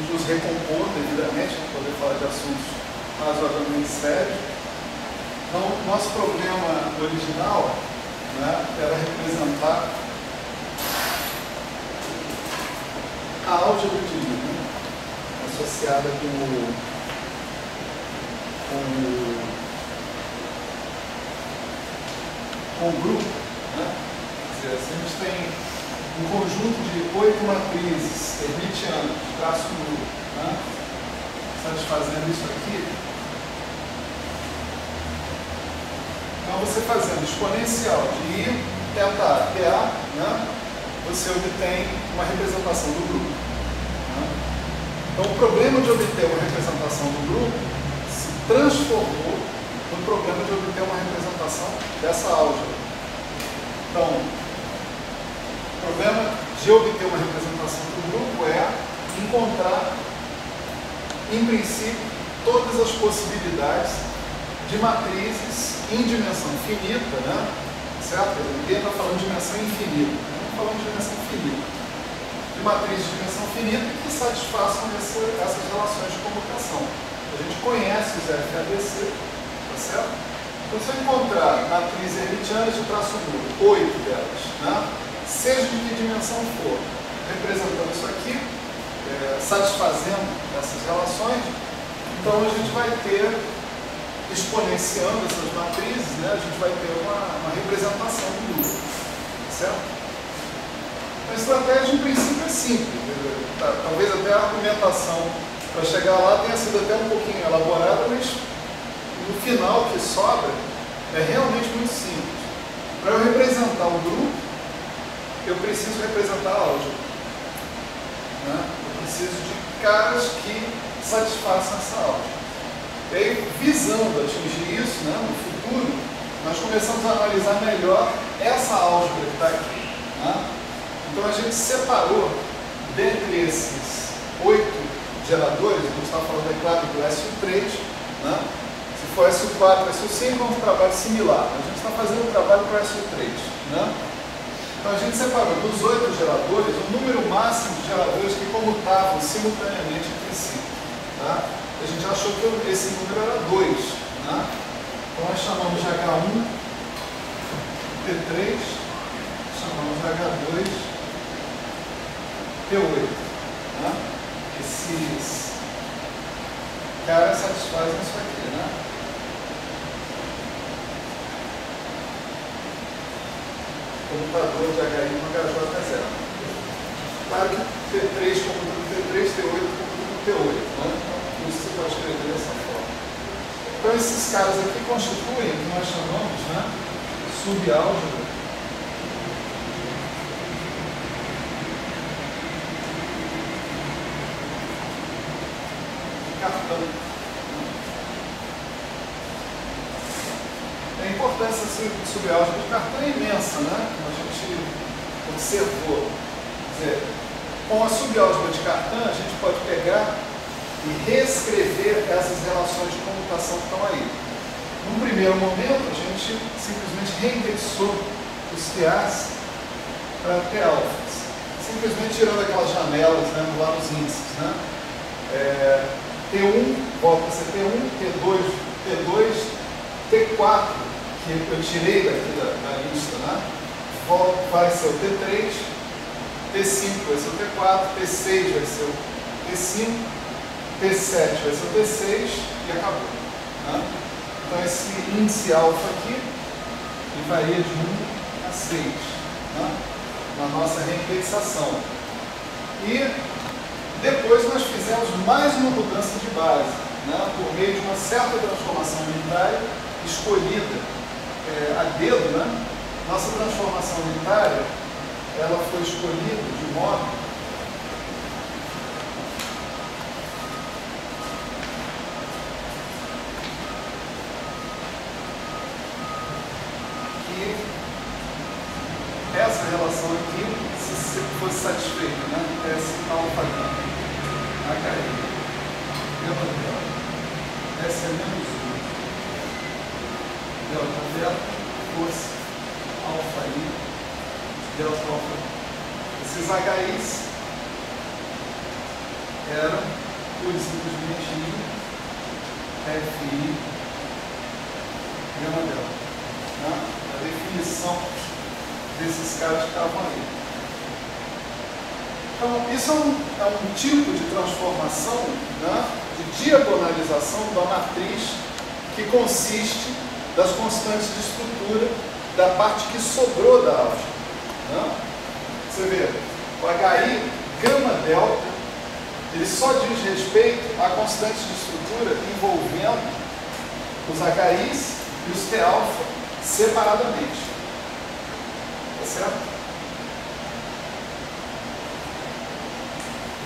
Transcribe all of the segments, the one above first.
vamos nos recompor devidamente, para poder falar de assuntos razoavelmente sérios. Então, nosso problema original, né, era representar a álgebra de Lie, né, associada com o grupo. Né? Quer dizer, se a gente tem um conjunto de 8 matrizes hermitianas, traço nulo, né, satisfazendo isso aqui, então você fazendo exponencial de I, θ, PA, né, você obtém uma representação do grupo. Né? Então o problema de obter uma representação do grupo se transformou no problema de obter uma representação dessa álgebra. Então, o problema de obter uma representação do grupo é encontrar, em princípio, todas as possibilidades de matrizes em dimensão finita, né? Certo? Ninguém está falando de dimensão infinita, estamos falando de dimensão finita. De matrizes de dimensão finita que satisfaçam essas relações de comutação. A gente conhece os FABC, tá certo? Então, se eu encontrar matrizes hermitianas de traço nulo, 8 delas, né? Seja de que dimensão for, representando isso aqui, satisfazendo essas relações, então a gente vai ter, exponenciando essas matrizes, né, a gente vai ter uma representação do grupo, certo? A estratégia, em princípio, é simples. Talvez até a argumentação para chegar lá tenha sido até um pouquinho elaborada, mas no final, o que sobra é realmente muito simples. Para eu representar o grupo, eu preciso representar a álgebra. Né? Eu preciso de caras que satisfaçam essa álgebra. E aí, visando atingir isso, né, no futuro, nós começamos a analisar melhor essa álgebra que está aqui. Né? Então a gente separou, dentre esses 8 geradores, a gente está falando, é claro, do SU3, né? Se for SU4, SU5, é um trabalho similar. A gente está fazendo um trabalho para o SU3. Né? Então a gente separou dos 8 geradores o número máximo de geradores que comutavam simultaneamente entre si. Tá? A gente achou que esse número era 2. Né? Então nós chamamos de H1, T3, chamamos de H2, T8. Né? Esses caras satisfazem isso aqui. Né? Comutador de HI no HJ0. Claro que T3 comuta com T3, T8 comuta com T8. Né? Então, isso você pode escrever dessa forma. Então, esses caras aqui constituem o que nós chamamos, né, subálgebra de cartão. A importância de subálgebra de cartão é imensa, né? Como a gente observou. Quer dizer, com a subálgebra de cartão, a gente pode pegar e reescrever essas relações de comutação que estão aí. Num primeiro momento, a gente simplesmente reindexou os TAs para T-alfas, simplesmente tirando aquelas janelas, né, lá nos índices. Né? T1 volta a ser T1, T2, T4, que eu tirei daqui da lista, né? Vai ser o T3, T5 vai ser o T4, T6 vai ser o T5, T7 vai ser o T6 e acabou. Né? Então esse índice alfa aqui, ele varia de 1 a 6, né? Na nossa reindexação. E depois nós fizemos mais uma mudança de base, né? Por meio de uma certa transformação unitária escolhida a dedo, né? Nossa transformação unitária, ela foi escolhida de modo que essa relação aqui, se fosse satisfeita, né? S alfa HI, S é menos 1. Delta delta fosse alfa I, delta alfa. Esses HIs, era pura e simplesmente FI gama delta. Né? A definição desses caras que estavam aí. Então, isso é um tipo de transformação, né, de diagonalização da matriz que consiste das constantes de estrutura da parte que sobrou da álgebra. Né? Você vê, o HI gama delta, ele só diz respeito a constantes de estrutura envolvendo os HIs e os T alfa separadamente. Tá certo?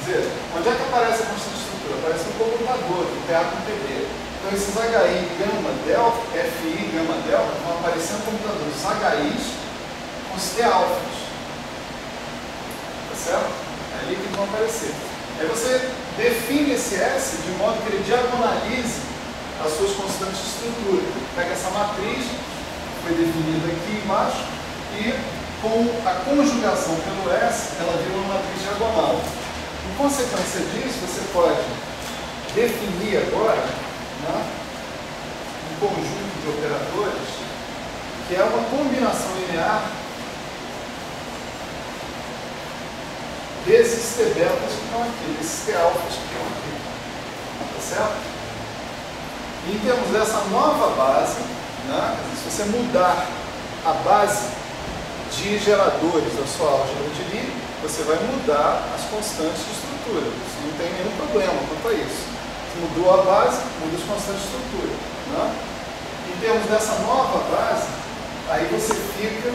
Quer dizer, onde é que aparece a constante de estrutura? Aparece no comutador, do PA com TB. Então esses HI gama delta, FI gama delta, vão aparecer no computador. Os HIs com os T alfas. Tá certo? É ali que eles vão aparecer. Aí você define esse S de modo que ele diagonalize as suas constantes de estrutura. Pega essa matriz, que foi definida aqui embaixo, e com a conjugação pelo S, ela vira uma matriz diagonal. Em consequência disso, você pode definir agora, né, um conjunto de operadores que é uma combinação linear desses T betas que estão aqui, desses T alfas que estão aqui. Tá certo? E em termos dessa nova base, né, se você mudar a base de geradores da sua álgebra de Lie, você vai mudar as constantes de estrutura. Isso não tem nenhum problema quanto a isso. Se mudou a base, muda as constantes de estrutura. Né? Em termos dessa nova base, aí você fica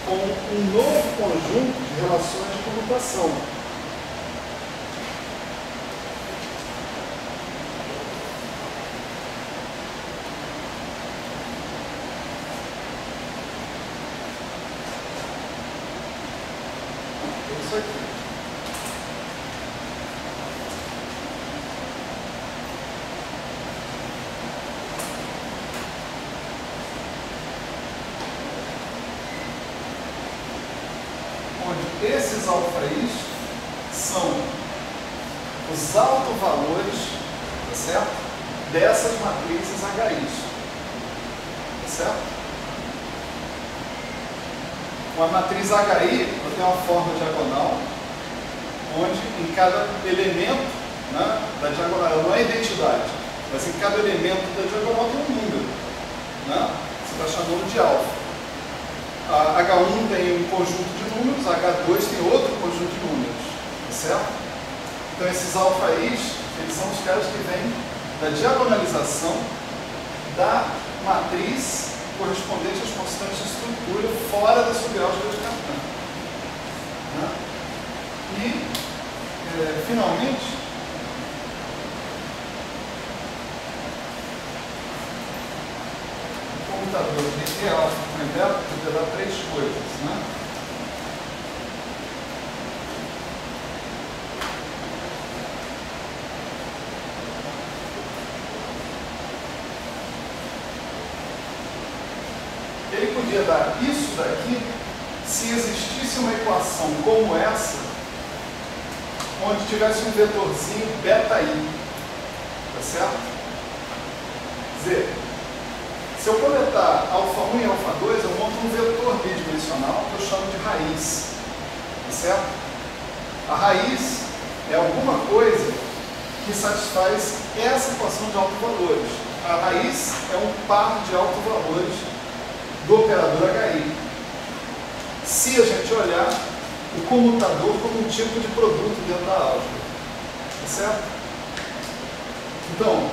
com um novo conjunto de relações de comutação. Isso aqui. Onde esses alfaís são os autovalores, tá certo? Dessas matrizes HIs. Tá certo? Uma matriz HI tem uma forma diagonal, onde em cada elemento, né, da diagonal, ela não é identidade, mas em cada elemento da diagonal tem um número. Né? Você está chamando de alfa. A H1 tem um conjunto de números, a H2 tem outro conjunto de números. Tá certo? Então esses alfaís, eles são os caras que vêm da diagonalização da matriz correspondente às constantes de estrutura fora da subálgebra de Cartan. Né? E, finalmente, o computador de T alfa com E delta podia dar três coisas. Né? Ele podia dar isso daqui se existisse uma equação como essa, onde tivesse um vetorzinho beta-i. Tá certo? Quer dizer, se eu coletar alfa 1 e alfa 2, eu monto um vetor bidimensional que eu chamo de raiz. Tá certo? A raiz é alguma coisa que satisfaz essa equação de autovalores. A raiz é um par de autovalores do operador HI. Se a gente olhar o comutador como um tipo de produto dentro da álgebra. Tá certo? Então,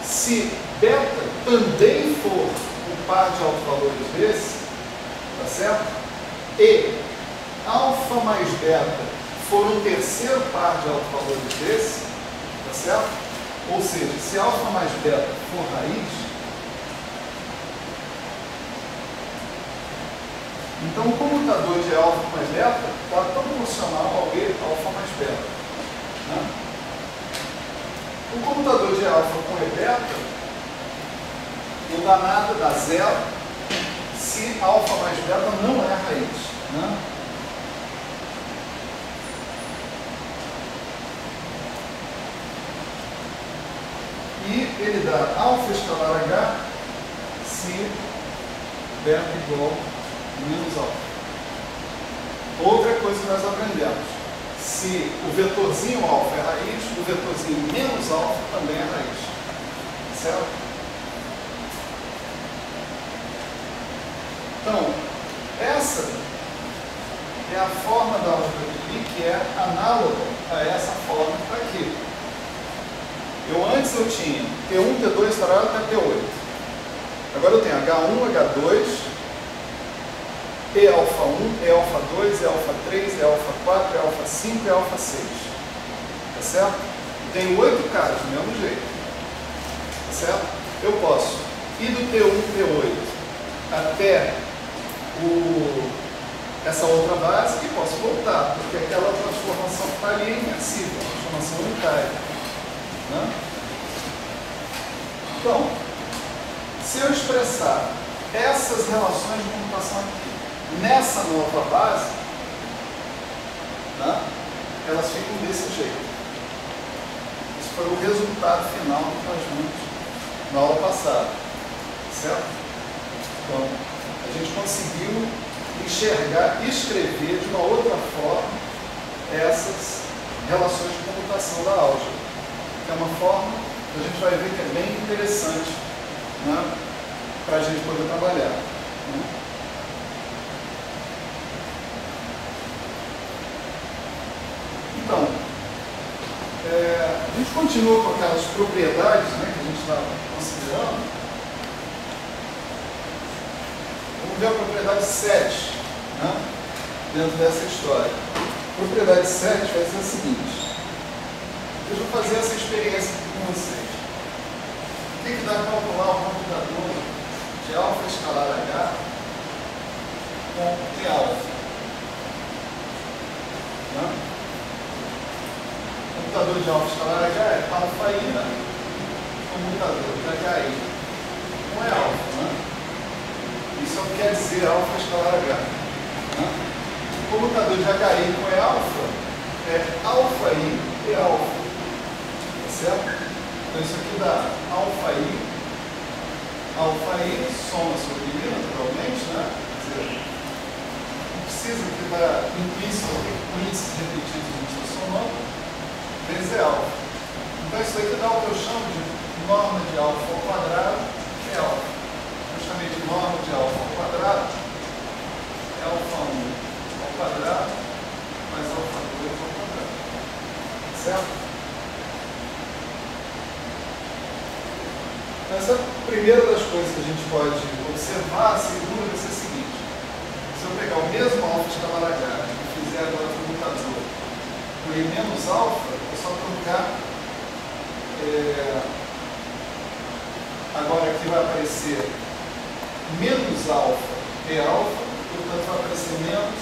se beta também for um par de autovalores desse, tá certo? E alfa mais beta for um terceiro par de autovalores desse, tá certo? Ou seja, se alfa mais beta for raiz, então o comutador de alfa mais beta está proporcional ao E alfa mais beta. Né? O comutador de alfa com E beta não dá nada, dá zero, se alfa mais beta não é raiz. Né? E ele dá alfa escalar H se beta igual a menos alfa. Outra coisa que nós aprendemos. Se o vetorzinho alfa é raiz, o vetorzinho menos alfa também é raiz. Certo? Então, essa é a forma da álgebra de Lie que é análoga a essa forma que está aqui. Antes eu tinha T1, T2, até T8. Agora eu tenho H1, H2, E alfa 1, E alfa 2, E alfa 3, E alfa 4, E alfa 5, E alfa 6. Tá certo? Tenho 8 caras do mesmo jeito. Tá certo? Eu posso ir do T1, T8 até essa outra base e posso voltar, porque aquela transformação que está ali é imersiva, transformação unitária. Né? Então, se eu expressar essas relações de computação aqui nessa nova base, né, elas ficam desse jeito. Isso foi o resultado final do que nós vimos na aula passada. Certo? Então, a gente conseguiu enxergar e escrever de uma outra forma essas relações de computação da álgebra. Que é uma forma que a gente vai ver que é bem interessante, né, para a gente poder trabalhar. Né? Então, a gente continua com aquelas propriedades, né, que a gente estava considerando. Vamos ver a propriedade 7, né, dentro dessa história. A propriedade 7 vai ser a seguinte. Deixa eu fazer essa experiência aqui com vocês. O que dá para calcular o computador de alfa escalar H com T alfa? Né? O computador de alfa escalar H é alfa I, né? O computador de HI com E alfa. Né? Isso é o que quer dizer alfa escalar H. Né? O computador de HI com E alfa é alfa I e alfa. Certo? Então isso aqui dá alfa I soma sobre I, naturalmente, né? Quer dizer, não precisa que dá implícito, o índice repetido que a gente está somando, vezes é alfa. Então isso aqui dá o que eu chamo de norma de alfa ao quadrado, que é alfa. Eu chamei de norma de alfa ao quadrado, é alfa 1 ao quadrado, mais alfa 2 ao quadrado. Certo? Essa é a primeira das coisas que a gente pode observar. A segunda vai ser a seguinte: se eu pegar o mesmo alfa escalar H e fizer agora o computador com E menos alfa, é só trocar. Agora aqui vai aparecer menos alfa E alfa, portanto vai aparecer menos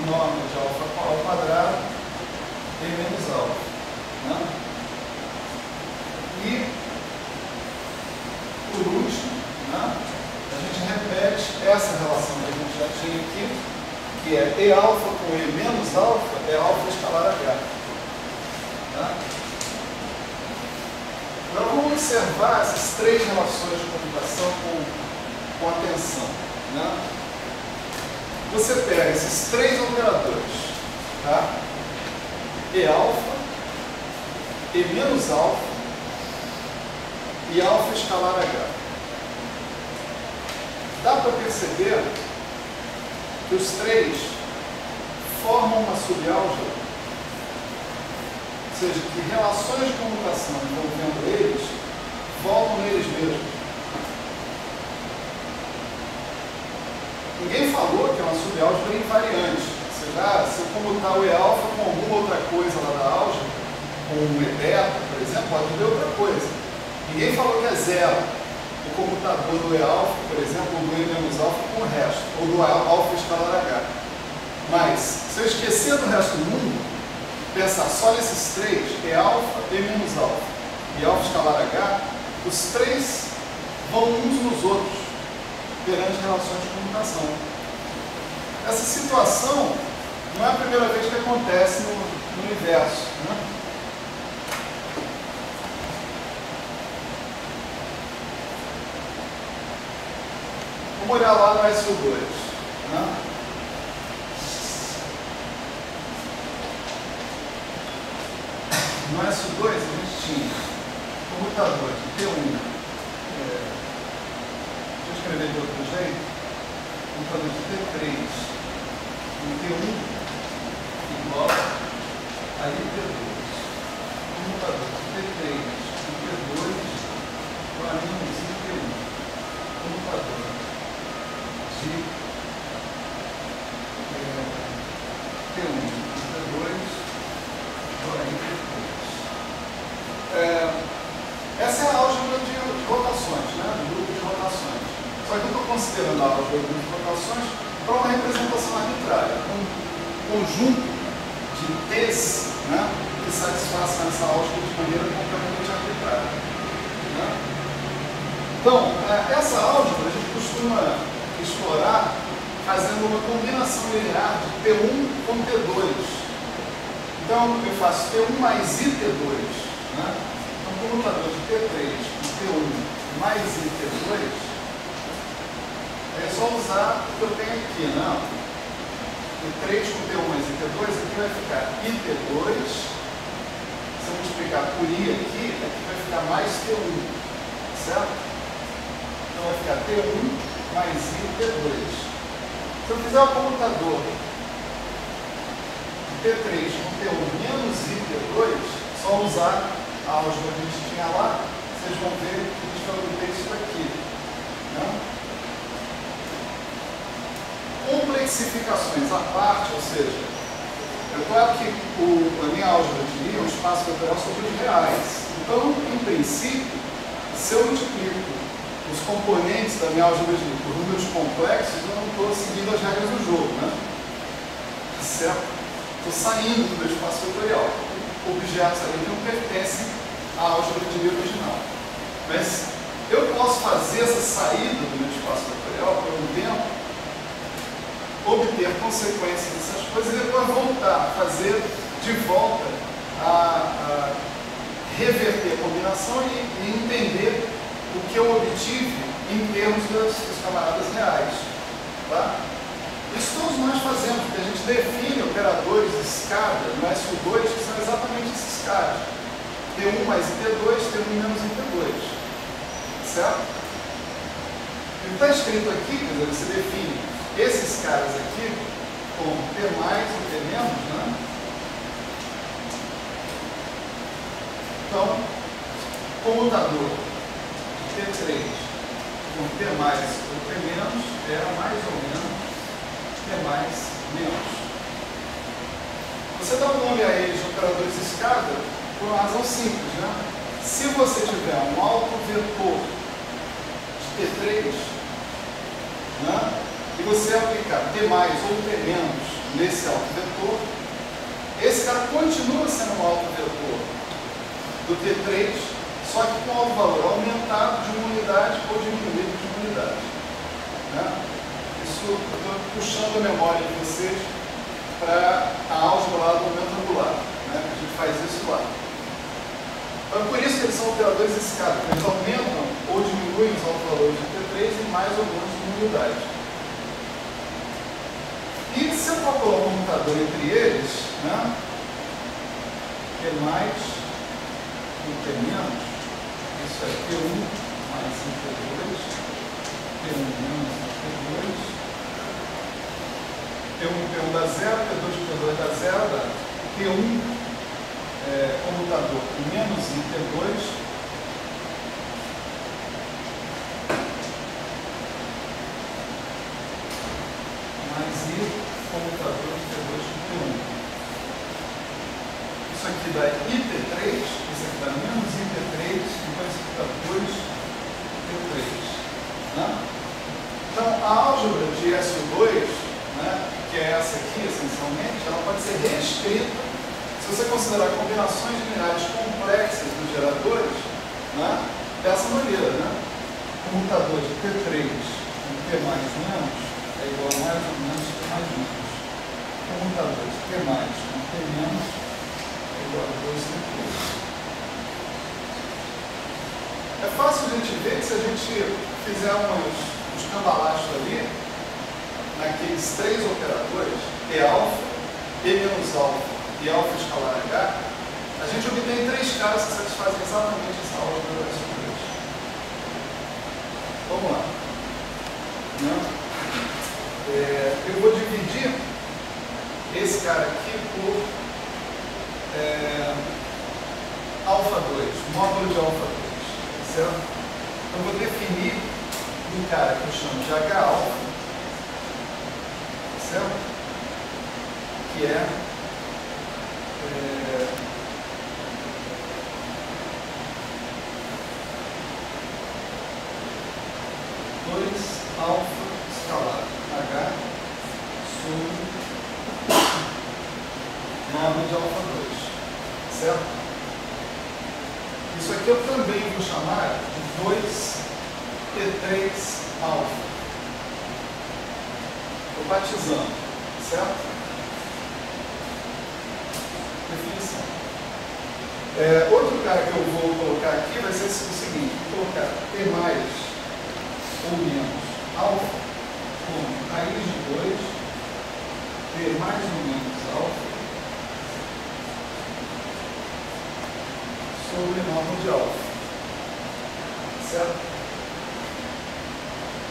norma de alfa ao quadrado E menos alfa. Né? E por último, né, a gente repete essa relação que a gente já tinha aqui, que é E alfa com E menos alfa é alfa escalar H. Tá? Agora vamos observar essas três relações de computação com atenção. Né? Você pega esses três operadores, tá? E alfa, E menos alfa, e alfa escalar H. Dá para perceber que os três formam uma subálgebra, ou seja, que relações de computação envolvendo eles voltam neles mesmos. Ninguém falou que é uma subálgebra invariante, ou seja, se eu comutar o E alfa com alguma outra coisa lá da álgebra, com um E beta, por exemplo, pode ter outra coisa. Ninguém falou que é zero o comutador do E alfa, por exemplo, ou do E menos alfa com o resto, ou do alfa escalar H. Mas, se eu esquecer do resto do mundo, pensar só nesses três, E alfa, E menos alfa e alfa escalar H, os três vão uns nos outros perante relações de computação. Essa situação não é a primeira vez que acontece no universo. Né? Vamos olhar lá no SO2. Né? No SO2 a gente tinha comutador de T1. Deixa eu escrever de outro jeito. Comutador de T3 em T1 igual a IT2. Comutador de T3 em T2 igual a menos IT1. Comutador de T1 em T2 igual a IT2. Essa é a álgebra de rotações, né? Do grupo de rotações. Só que eu estou considerando a álgebra do grupo de rotações para uma representação arbitrária, um conjunto de T's, né, que satisfaçam essa álgebra de maneira completamente arbitrária. Né? Então, essa álgebra a gente costuma explorar fazendo uma combinação linear de T1 com T2. Então, eu faço T1 mais IT2. Né? Então, o comutador de T3 com T1 mais IT2, é só usar o que eu tenho aqui, não? T3 com T1 mais IT2, aqui vai ficar IT2, se eu multiplicar por I aqui vai ficar mais T1, certo? Então vai ficar T1 mais IT2. Se eu fizer o comutador de T3 com T1 menos IT2, só usar a álgebra que a gente tinha lá, vocês vão ver que a gente vai obter isso daqui. Né? Complexificações à parte, ou seja, é claro que a minha álgebra de Lie é um espaço vetorial sobre os reais. Então, em princípio, se eu multiplico os componentes da minha álgebra de Lie por números complexos, eu não estou seguindo as regras do jogo, né? Certo? Estou saindo do meu espaço vetorial. Objetos ali não pertencem à álgebra de Lie original. Mas eu posso fazer essa saída do meu espaço vetorial por um tempo, obter consequências dessas coisas e depois voltar a fazer de volta a reverter a combinação e entender o que eu obtive em termos dos camaradas reais. Tá? Isso todos nós fazemos, porque a gente define operadores de escada no SO2 que são exatamente esses caras. T1 mais IT2, T1 menos IT2. Certo? O que está escrito aqui, quer dizer, você define esses caras aqui como T mais e T menos, né? Então, comutador de T3 com T mais ou T menos era mais ou menos T mais menos. Você dá um nome a eles de operadores de escada por uma razão simples, né? Se você tiver um autovetor de T3, né, e você aplicar T mais ou T menos nesse autovetor, esse cara continua sendo um autovetor do T3, só que com o valor aumentado de uma unidade ou diminuído de uma unidade. Né? Isso eu estou puxando a memória de vocês para a álgebra lá do aumento angular. Né? A gente faz isso lá. Então é por isso que eles são operadores de escada, porque eles aumentam ou diminuem os autovalores de T3 em mais ou menos uma unidade. E se eu calcular um comutador entre eles, né, T mais e T menos, isso é T1 mais T2, T1 menos T2, T1 dá zero, T2 dá zero, dá T1 comutador menos T2, mais I comutador de T2 com T1. Isso aqui dá IT3, isso aqui dá menos IT3, então isso aqui dá 2T3. Né? Então, a álgebra de SO2, né, que é essa aqui, essencialmente, ela pode ser reescrita se você considerar combinações lineares complexas dos geradores, né, dessa maneira. Né? Comutador de T3 com T mais menos é igual a mais ou menos T mais menos. Comutador de T mais com T menos é igual a 2T3. É fácil a gente ver que se a gente fizer uns cambalacho ali, naqueles três operadores, P alfa, P menos alfa e alfa escalar H, a gente obtém três caras que satisfazem exatamente essa álgebra S3. Vamos lá. Eu vou dividir esse cara aqui por alfa 2, módulo de alfa 2, certo? Então eu vou definir um cara que eu chamo de H alfa, certo? Que é 2 alfa escalar H sobre norma de alfa 2, certo? Isso aqui eu também vou chamar de 2T3 alfa. Estou batizando, certo? Definição. Outro cara que eu vou colocar aqui vai ser o seguinte: vou colocar T mais ou menos alfa com raiz de 2, T mais ou menos alfa sobre norma de alfa, certo?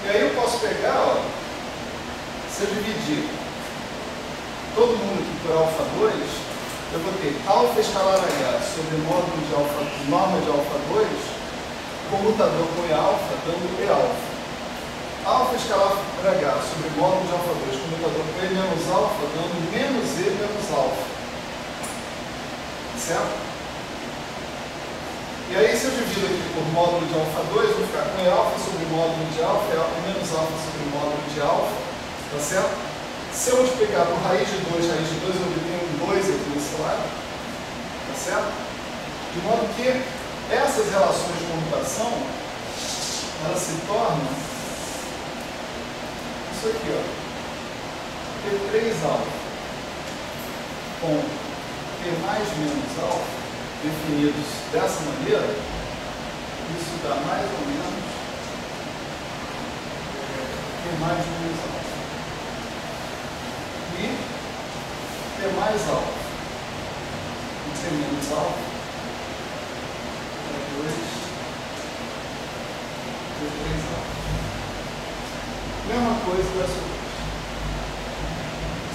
E aí eu posso pegar, ó, se eu dividir todo mundo aqui por alfa 2, eu vou ter alfa escalar H sobre módulo de alfa, norma de alfa 2, comutador com E alfa, dando E alfa. Alfa escalar H sobre módulo de alfa 2, comutador com E menos alfa, dando menos E menos alfa. Certo? E aí, se eu divido aqui por módulo de alfa 2, eu vou ficar com E alfa sobre módulo de alfa, E menos alfa sobre módulo de alfa, tá certo? Se eu multiplicar por raiz de 2, eu obtenho um 2 aqui nesse lado, tá certo? De modo que essas relações de comutação, elas se tornam isso aqui, ó, T3 alfa com T mais menos alfa, definidos dessa maneira, isso dá mais ou menos T mais menos alfa. E T mais alfa e T menos alfa é 2 T3 alfa. Mesma coisa dessa outra.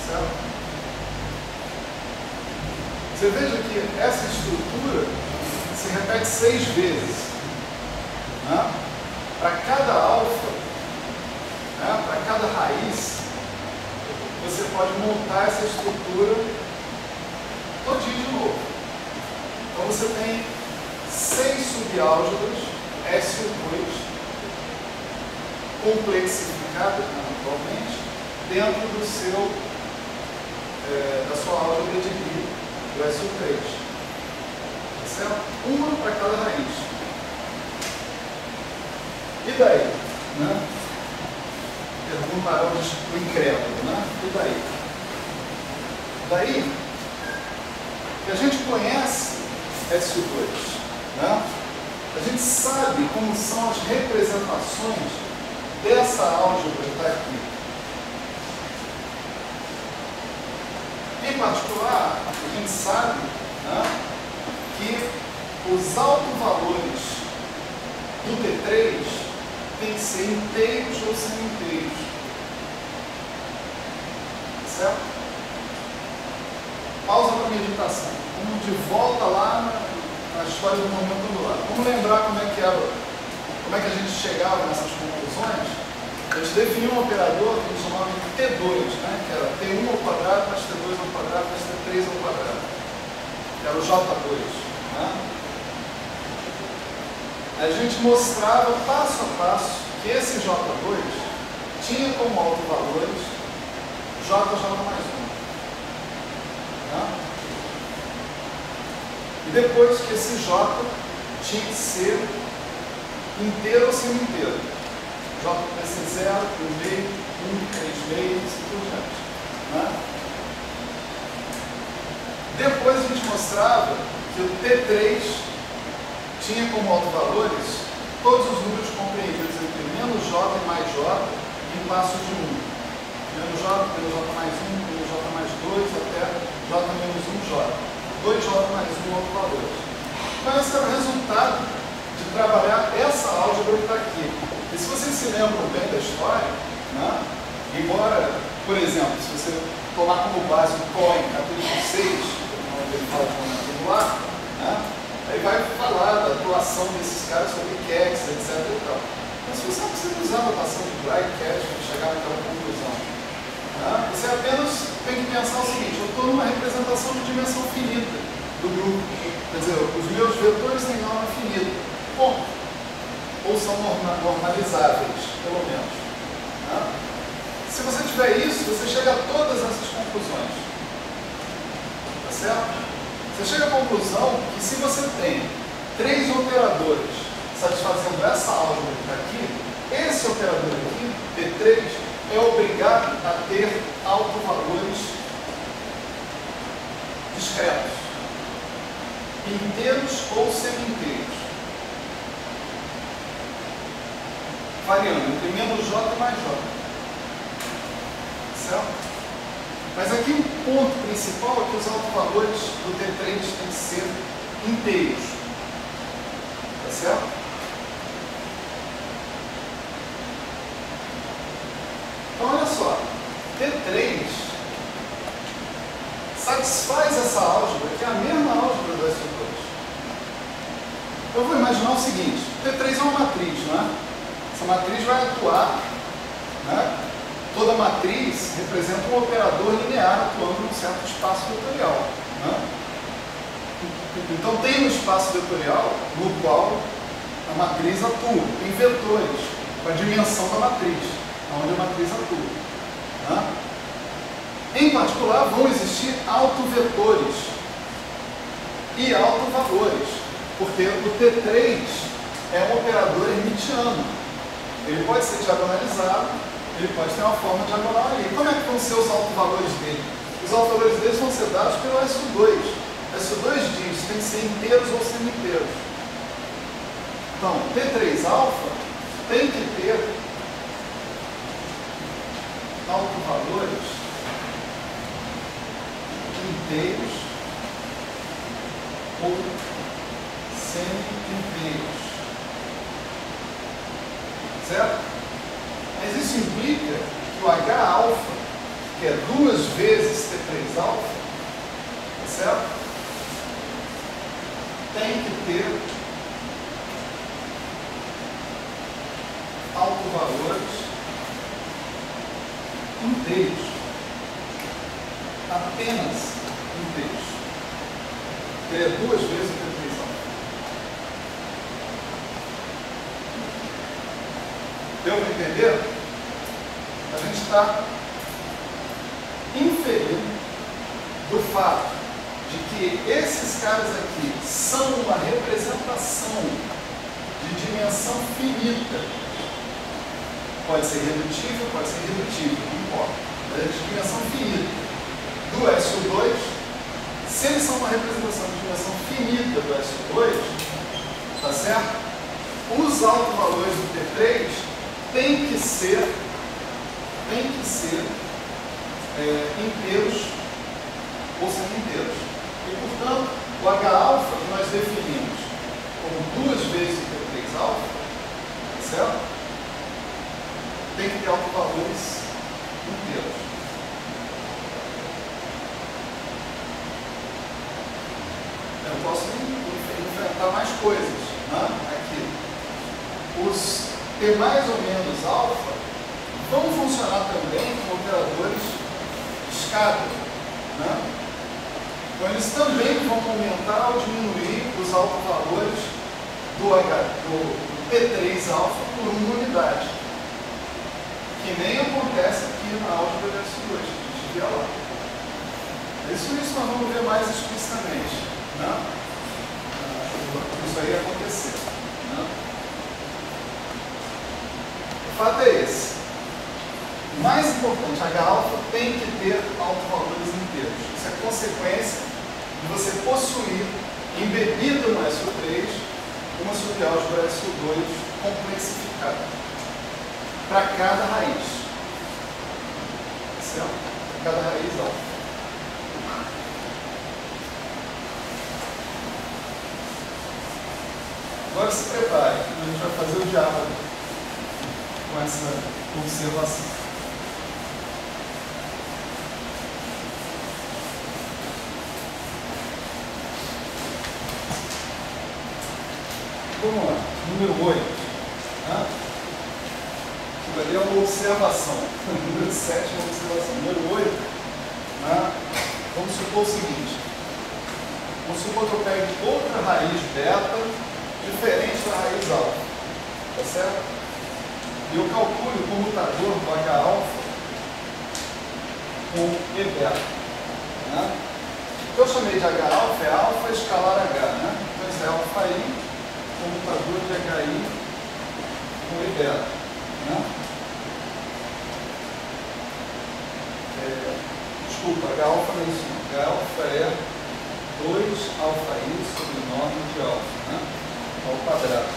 Certo? Você veja que essa estrutura se repete 6 vezes. Né? Para cada alfa, né? Para cada raiz, você pode montar essa estrutura todinho de novo. Então você tem 6 subálgebras SU2 complexificadas, naturalmente, dentro do seu, da sua álgebra de Lie do SU3. Tá certo? Uma para cada raiz. E daí? Né? Perguntarão o incrédulo, né? E daí? Daí que a gente conhece SU2, né? A gente sabe como são as representações dessa álgebra que está aqui. Em particular, a gente sabe, né, que os autovalores do T3 têm que ser inteiros ou semi-inteiros. Certo? Pausa para meditação. Vamos de volta lá na história do momento angular. Vamos lembrar como é que a gente chegava nessas conclusões. A gente definiu um operador que a gente chamava de T2, né? Que era T1 ao quadrado mais T2 ao quadrado mais T3 ao quadrado. Que era o J2. Né? A gente mostrava passo a passo que esse J2 tinha como autovalores J mais 1. Né? E depois que esse J tinha que ser inteiro ou semi-inteiro. J vai ser 0, 1 meio, 1, 3 meios e por diante. Né? Depois a gente mostrava que o T3 tinha como autovalores todos os números compreendidos entre menos j e mais j em passo de 1. Menos j mais 1, menos j mais 2, até j menos 1j. 2j mais 1 autovalores. Então esse era o resultado de trabalhar essa álgebra que está aqui. E se vocês se lembram bem da história, né, embora, por exemplo, se você tomar como base o Cohen, capítulo 6, onde ele fala de momento angular, né, aí vai falar da atuação desses caras sobre Kex, etc. E tal. Mas você não precisa usar a notação de Bragg e Kex para chegar naquela conclusão. Né? Você apenas tem que pensar o seguinte: eu estou numa representação de dimensão finita do grupo. Quer dizer, os meus vetores têm norma finita. Ponto. Ou são normalizáveis, pelo menos. Né? Se você tiver isso, você chega a todas essas conclusões. Tá certo? Você chega à conclusão que se você tem 3 operadores satisfazendo essa álgebra que está aqui, esse operador aqui, P3, é obrigado a ter autovalores discretos, inteiros ou semi-inteiros, variando entre menos j e mais j. Certo? Mas aqui o ponto principal é que os autovalores do T3 têm que ser inteiros. Tá certo? Então olha só, T3 satisfaz essa álgebra, que é a mesma álgebra do SO2. Eu vou imaginar o seguinte: T3 é uma matriz, não é? Essa matriz vai atuar, né? Toda matriz representa um operador linear atuando num certo espaço vetorial. Né? Então tem um espaço vetorial no qual a matriz atua. Tem vetores com a dimensão da matriz, onde a matriz atua. Né? Em particular, vão existir autovetores e autovalores, porque o T3 é um operador hermitiano. Ele pode ser diagonalizado, ele pode ter uma forma diagonal ali. Como é que vão ser os autovalores dele? Os autovalores deles vão ser dados pelo SO2. SO2 diz se tem que ser inteiros ou semi-inteiros. Então, T3 alfa tem que ter autovalores inteiros ou semi-inteiros. Certo? Mas isso implica que o H alfa, que é 2 vezes T3 alfa, tá certo? Tem que ter autovalores inteiros. Apenas inteiros. Que é 2 vezes o T3 alfa. Deu para entender? A gente está inferindo do fato de que esses caras aqui são uma representação de dimensão finita. Pode ser redutível, pode ser irredutível, não importa. É de dimensão finita. Do SO2, se eles são uma representação de dimensão finita do SO2, tá certo? Os autovalores do T3 tem que ser inteiros ou semi-inteiros. E, portanto, o H-alfa que nós definimos como 2 vezes o T3 alfa, certo? Tem que ter autovalores inteiros. Eu posso enfrentar mais coisas, né? Aqui. Os T mais ou menos alfa vão funcionar também como operadores escada, né? Então eles também vão aumentar ou diminuir os autovalores do T3 alfa por uma unidade, que nem acontece aqui na álgebra do S2, que a gente vê lá. Isso nós vamos ver mais explicitamente, né? Isso aí acontecer, né? O fato é esse. O mais importante, H-alfa tem que ter autovalores inteiros. Isso é consequência de você possuir, embebido no SO3, uma subálgebra SO2 complexificado para cada raiz. Certo? Para cada raiz alfa. Agora se prepare, a gente vai fazer o diálogo com essa observação. Vamos lá, número 8. Isso ali é uma observação. Número 7 é uma observação. Número 8, vamos supor o seguinte. Vamos supor que eu pegue outra raiz beta diferente da raiz alfa. Tá certo? E eu calculo o comutador do H alfa com E beta. O que eu chamei de H alfa é alfa escalar H. Então isso é alfa I, comutador de HI com E beta. Desculpa, H alfa não é isso. H alfa é 2 alfa I sobre o norma de alfa, ao quadrado.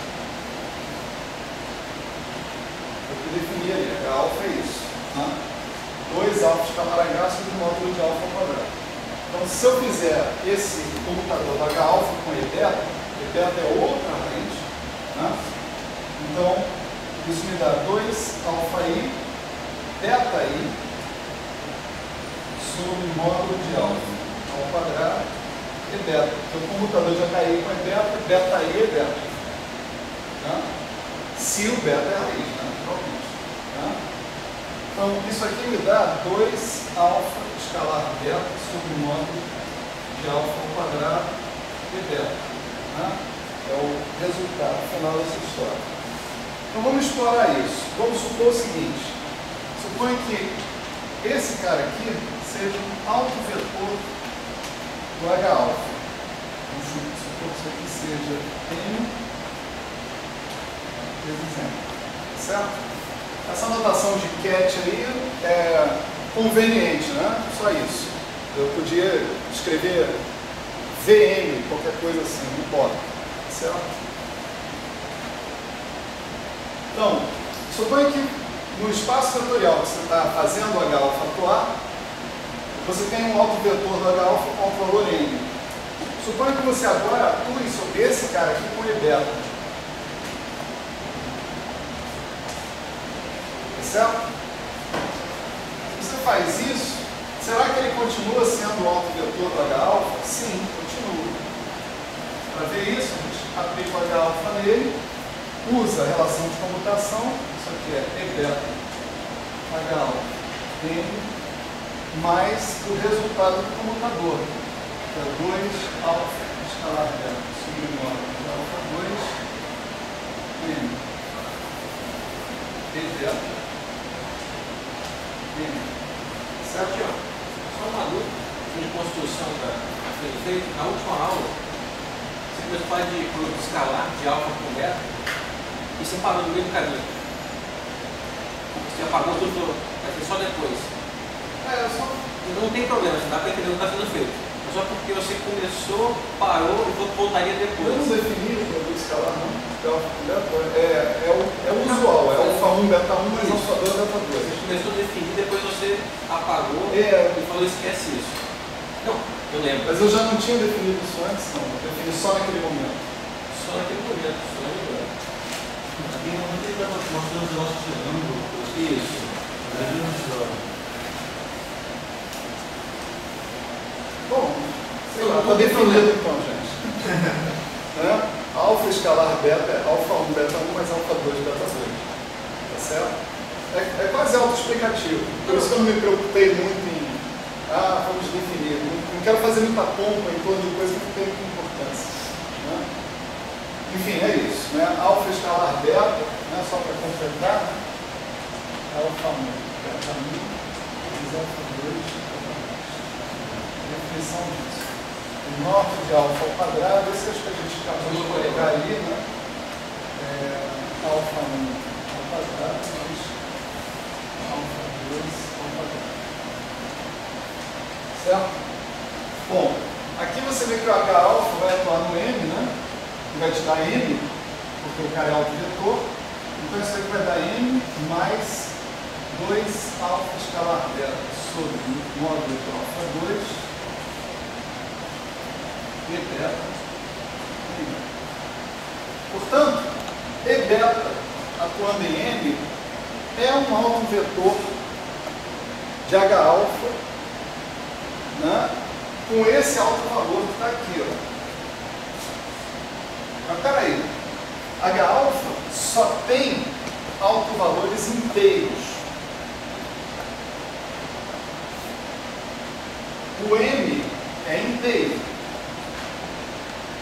Eu que defini ali, H alfa é isso. 2 alfa escalar H sobre o módulo de alfa ao quadrado. Então, se eu fizer esse comutador do H alfa com E beta é outra raiz. Então, isso me dá 2 alfa I, beta I, sobre o módulo de alfa ao quadrado e beta. Então, o comutador de HI com E beta I é beta. Se o beta é a raiz, naturalmente. Então, isso aqui me dá 2 alfa escalar beta sobre o módulo de alfa ao quadrado e beta. É o resultado final dessa história. Então vamos explorar isso. Vamos supor o seguinte: suponha que esse cara aqui seja um autovetor do H alfa. Vamos supor que isso aqui seja M vezes M. Certo? Essa notação de cat aí é conveniente, Só isso. Eu podia escrever VM, qualquer coisa assim, não pode. Certo? Então, suponha que no espaço vetorial que você está fazendo o H alfa atuar, você tem um autovetor do H alfa com o valor N. Suponha que você agora atue sobre esse cara aqui com E beta. Certo? Se você faz isso, será que ele continua sendo o autovetor do H alfa? Sim, continua. Para ver isso, a gente aplica o H alfa nele, usa a relação de comutação, isso aqui é E beta H alfa N, mais o resultado do comutador, que é 2 alfa escalar beta sobre o módulo de alfa 2 N. E beta N. Certo, Tiago? Só uma dúvida de construção da feito. Na última aula, você começou a falar de produto escalar de alfa com beta e você parou no meio do caminho. Você apagou tudo, vai ser só depois. Não tem problema, dá para entender o que está sendo feito. Só porque você começou, parou e voltaria depois. Eu não defini o produto escalar, não. É o usual, é alfa 1, beta 1, mais alfa 2, beta 2. Você começou a definir, depois você apagou e falou, esquece isso. Não, eu lembro. Mas eu já não tinha definido isso antes, não. Eu defini só naquele momento. Só naquele momento, só lembrando. Aqui no momento ele está mostrando os nossos ângulos. Isso. Bom, sei lá, está definido então, gente. Alfa escalar beta é alfa 1, beta 1, mais alfa 2, beta 2. Tá certo? É quase autoexplicativo. Por isso que eu não me preocupei muito em vamos definir. Não quero fazer muita pompa em torno de coisa que não tem muita importância. Enfim, é isso. Alfa escalar beta, só para completar, alfa 1, beta 1, mais alfa 2, beta 2. Definição disso. O norte de alfa ao quadrado, esse acho que a gente acabou de colocar ali, alfa 1 ao quadrado, mais alfa 2 ao quadrado. Certo? Bom, aqui você vê que o H alfa vai atuar no M, que vai te dar M, porque o cara é autovetor. Então isso aqui vai dar M mais 2 alfa escalar beta sobre o módulo de alfa 2 e beta. Portanto, E beta atuando em M é um autovetor de H alfa, né, com esse alto valor que está aqui. Ó. Mas peraí, H alfa só tem autovalores inteiros. O M é inteiro.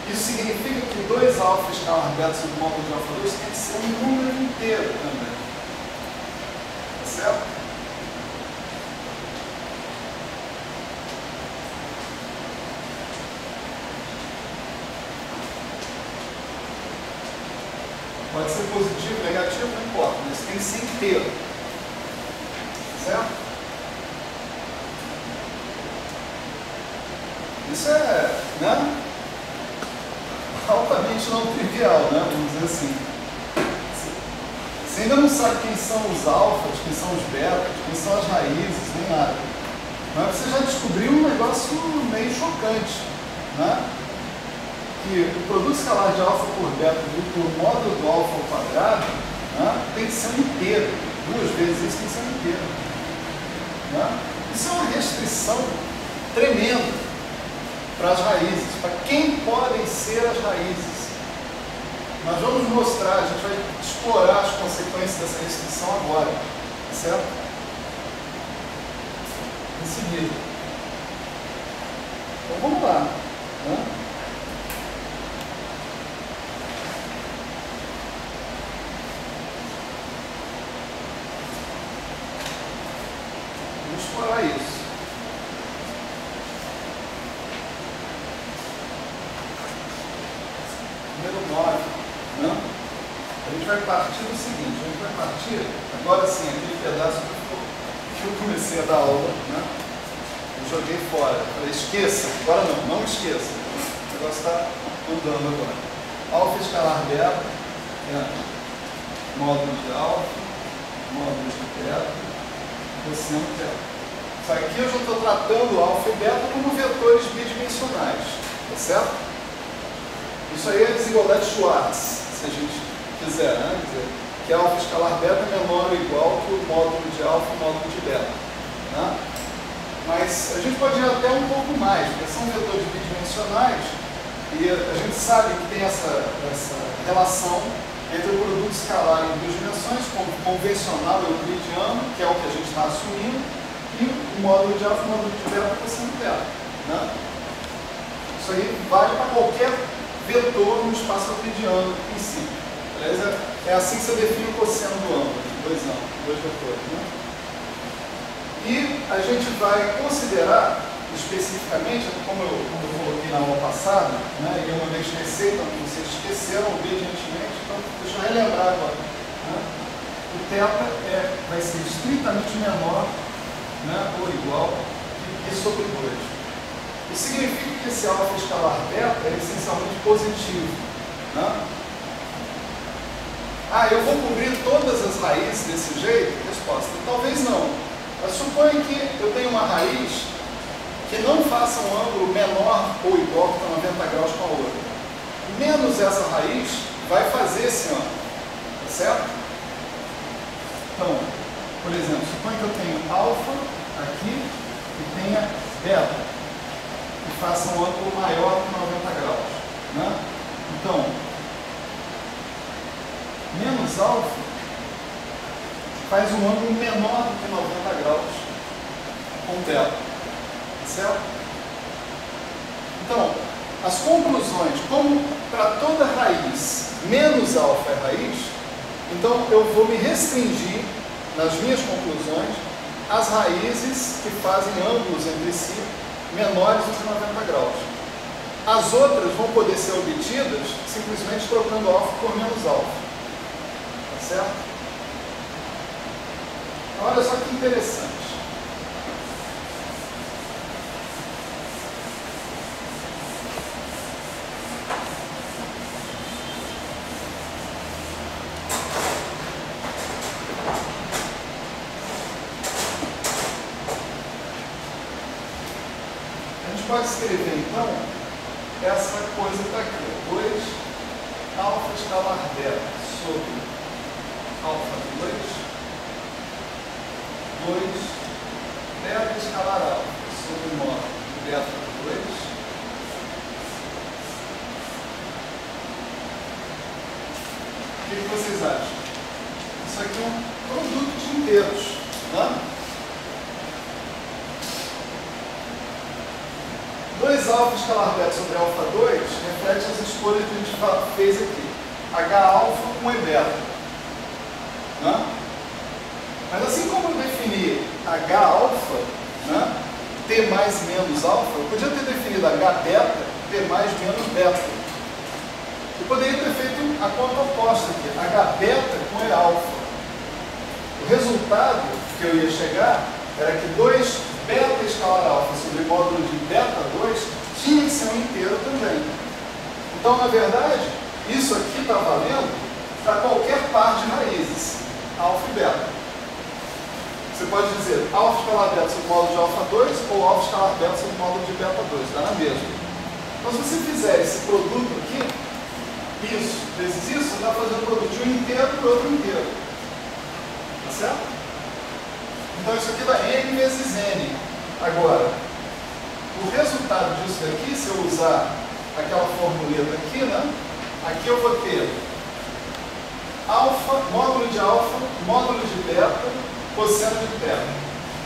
Isso significa que 2 alfa escalar beta sobre o módulo de alfa 2 tem que ser um número inteiro também. Tá certo? Pode ser positivo, negativo, não importa, mas tem que ser inteiro. Certo? Isso é, né, altamente não trivial, né? Vamos dizer assim. Você ainda não sabe quem são os alfas, quem são os betas, quem são as raízes, nem nada. Mas você já descobriu um negócio meio chocante, né? Que o produto escalar de alfa por beta do módulo do alfa ao quadrado, né, tem que ser um inteiro. 2 vezes isso tem que ser um inteiro. Né? Isso é uma restrição tremenda para as raízes, para quem podem ser as raízes. Nós vamos mostrar, a gente vai explorar as consequências dessa restrição agora, certo? Em seguida. Então vamos lá. Né? Vamos explorar isso. Número 9, né? A gente vai partir do seguinte, a gente vai partir, agora sim, aquele pedaço que eu comecei a dar aula, né? Eu joguei fora, falei, esqueça, agora não esqueça, o negócio está andando agora. Alfa escalar beta, módulo de alfa, módulo de beta, quociente beta. Isso aqui eu já estou tratando alfa e beta como vetores bidimensionais, tá certo? Isso aí é a desigualdade de Schwartz, se a gente quiser, né? Dizer que alfa escalar beta é menor ou igual que o módulo de alfa e o módulo de beta. Né? Mas a gente pode ir até um pouco mais, porque são vetores bidimensionais e a gente sabe que tem essa relação entre o produto escalar em 2 dimensões, como convencional euclidiano, que é o que a gente está assumindo, e o módulo de alfa e o módulo de beta cosseno beta. Né? Isso aí vale para qualquer vetor no espaço euclidiano, em princípio. Aliás, é assim que você define o cosseno do ângulo, de 2 vetores. Né? E a gente vai considerar, especificamente, como eu coloquei na aula passada, né, e eu mandei esquecer, então vocês esqueceram obedientemente, então deixa eu relembrar agora. Né? O θ vai ser estritamente menor, né, ou igual que Q sobre 2. Isso significa que esse alfa escalar beta é essencialmente positivo. Né? Ah, eu vou cobrir todas as raízes desse jeito? Resposta, talvez não. Mas suponha que eu tenho uma raiz que não faça um ângulo menor ou igual que está 90 graus com a outra. Menos essa raiz vai fazer esse ângulo. Tá certo? Então, por exemplo, suponha que eu tenho alfa aqui e tenha beta. Que faça um ângulo maior que 90 graus. Né? Então, menos alfa faz um ângulo menor do que 90 graus com beta. Certo? Então, as conclusões, como para toda raiz menos alfa é raiz, então eu vou me restringir nas minhas conclusões às raízes que fazem ângulos entre si menores do que 90 graus. As outras vão poder ser obtidas simplesmente trocando alfa por menos alfa. Tá certo? Olha só que interessante. pode escrever, então, essa coisa que está aqui. 2 alfa escalar beta sobre alfa 2, 2 beta escalar alfa sobre módulo beta 2, o que vocês acham? Isso aqui é um produto de inteiros, né? 2 alfa escalar beta sobre alfa 2 reflete as escolhas que a gente fez aqui. H alfa com E beta. Né? Mas assim como eu defini H alfa, né, T mais menos alfa, eu podia ter definido H beta, T mais menos beta. Eu poderia ter feito a conta oposta aqui, H beta com E alfa. O resultado que eu ia chegar era que 2 beta escalar alfa sobre módulo de beta 2 tinha que ser um inteiro também. Então, na verdade, isso aqui está valendo para qualquer par de raízes, alfa e beta. Você pode dizer alfa escalar beta sobre módulo de alfa 2 ou alfa escalar beta sobre módulo de beta 2, está na mesma. Então, se você fizer esse produto aqui, isso vezes isso, você está fazendo o produto de um inteiro para o outro inteiro. Tá certo? Então isso aqui dá n vezes n. Agora, o resultado disso daqui, se eu usar aquela formuleta aqui, né? Aqui eu vou ter alfa, módulo de beta, cosseno de beta.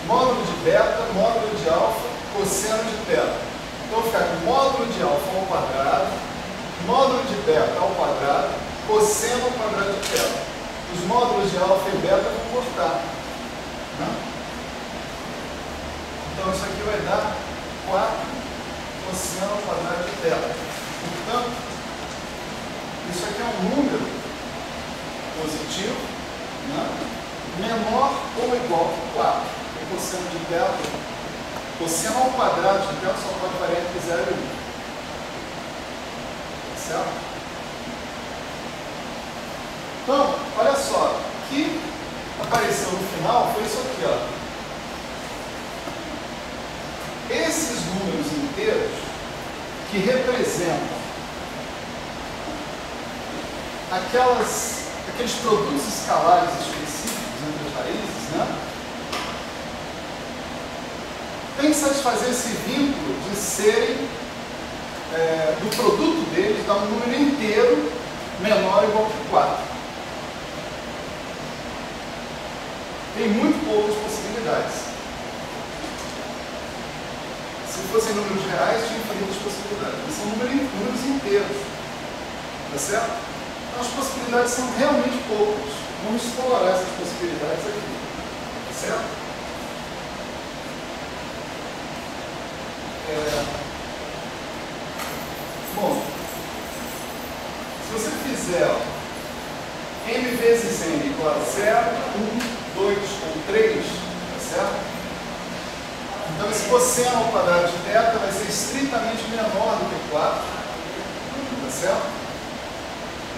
Módulo de beta, módulo de alfa, cosseno de beta. Então eu vou ficar com módulo de alfa ao quadrado, módulo de beta ao quadrado, cosseno ao quadrado de beta. Os módulos de alfa e beta vão cortar. Então isso aqui vai dar 4 cosseno ao quadrado de beta. Portanto, isso aqui é um número positivo, né, menor ou igual a 4. O cosseno de beta, cosseno ao quadrado de beta só pode variar entre 0 e 1. Certo? Então, olha só, o que apareceu no final foi isso aqui, ó. Esses números inteiros que representam aqueles produtos escalares específicos entre as raízes, né, tem que satisfazer esse vínculo de serem, do produto deles, dar um número inteiro menor ou igual que 4. Tem muito poucas possibilidades. Se fossem números reais, tinha infinitas possibilidades. Mas são números inteiros. Tá certo? Então as possibilidades são realmente poucas. Vamos explorar essas possibilidades aqui. Tá certo? Bom, se você fizer, ó, m vezes n igual a 0, 1, 2 ou 3, tá certo? Então esse cosseno ao quadrado de θ vai ser estritamente menor do que 4, tá certo?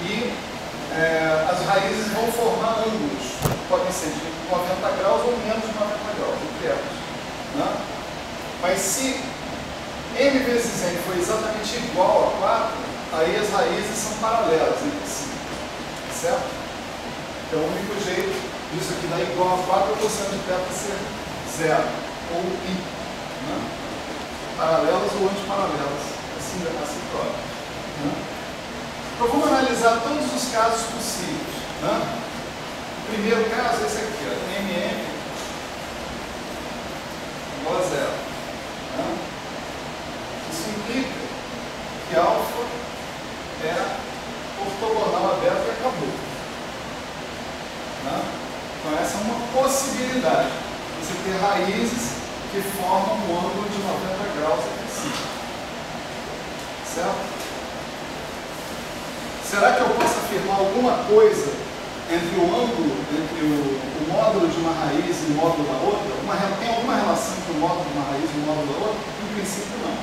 E as raízes vão formar ângulos, podem ser de 90 graus ou menos de 90 graus, entre elas, né? Mas se m vezes n for exatamente igual a 4, aí as raízes são paralelas entre si, tá certo? Então o único jeito disso aqui dar igual a 4 é o cosseno de θ ser 0 ou i, né? Paralelas ou antiparalelas, assim próprio, né? Então vamos analisar todos os casos possíveis, né? O primeiro caso é esse aqui, ó, mm igual a 0, né? Isso implica que alfa é ortogonal a beta e acabou, né? Então essa é uma possibilidade, você ter raízes que formam um ângulo de 90 graus entre si, certo? Será que eu posso afirmar alguma coisa entre o ângulo, entre o módulo de uma raiz e o módulo da outra? Tem alguma relação entre o módulo de uma raiz e o módulo da outra? Em princípio não,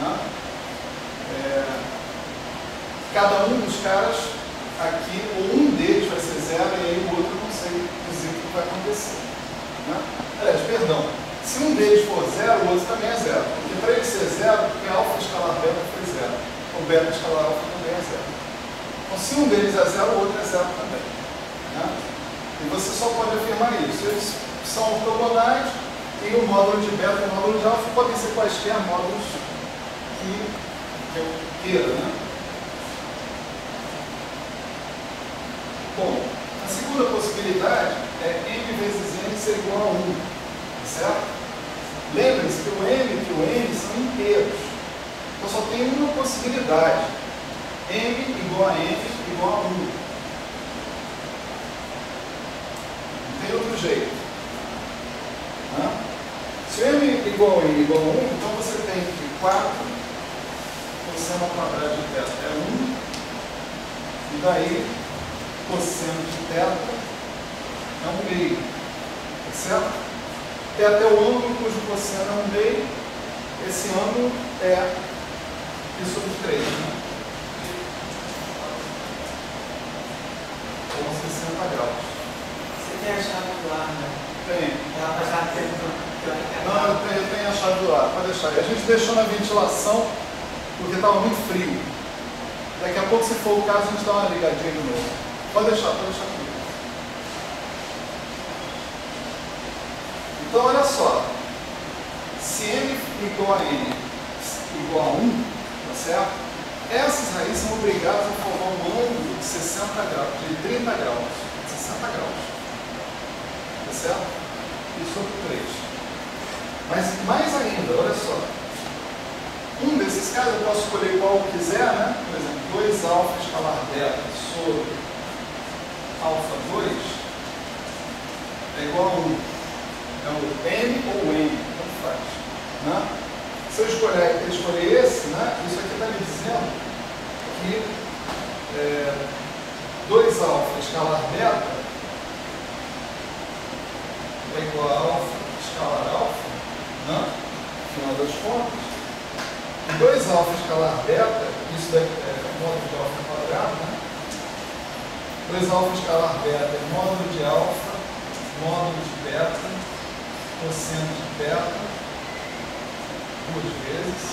né? Cada um dos caras aqui, ou um deles vai ser 0 e aí o outro eu não sei dizer o que vai acontecer, né? Aliás, perdão, Se um deles for zero, o outro também é zero. Porque para ele ser zero, porque alfa escalar beta foi zero. O beta escalar alfa também é zero. Então, se um deles é zero, o outro é zero também. Né? E você só pode afirmar isso. Eles são ortogonais e o módulo de beta e o módulo de alfa podem ser quaisquer módulos que eu queira. Né? Bom, a segunda possibilidade é m vezes n ser igual a 1. Certo? Lembre-se que o m e o n são inteiros. Então só tem uma possibilidade. M igual a n igual a 1. Não tem outro jeito. Né? Se o m igual a n igual a 1, então você tem que 4 cosseno ao quadrado de θ é 1. E daí, cosseno de θ é 1 meio. Certo? Tem até o ângulo cujo cosseno é 1 meio. Esse ângulo é π sobre 3. Né? Ou 60 graus. Você tem a chave do ar, né? Tem. Ela vai já ter Não, eu tenho a chave do ar, pode deixar. A gente deixou na ventilação porque estava muito frio. Daqui a pouco, se for o caso, a gente dá uma ligadinha de novo. Pode deixar comigo. Então, olha só, se m igual a n igual a 1, tá certo? Essas raízes são obrigadas a formar um ângulo de 60 graus, de 30 graus, 60 graus, tá certo? E sobre 3. Mas mais ainda, olha só, um desses casos eu posso escolher qual eu quiser, né? Por exemplo, 2 alfa escalar beta sobre alfa 2 é igual a 1. É o n ou n, tanto faz. Né? Se eu escolher esse, né, isso aqui está me dizendo que 2 alfa escalar beta é igual a alfa escalar alfa, né, no final das contas. E 2 alfa escalar beta, isso daqui é módulo de alfa quadrado, né? 2 alfa escalar beta é módulo de alfa, módulo de beta, cosseno de θ, 2 vezes.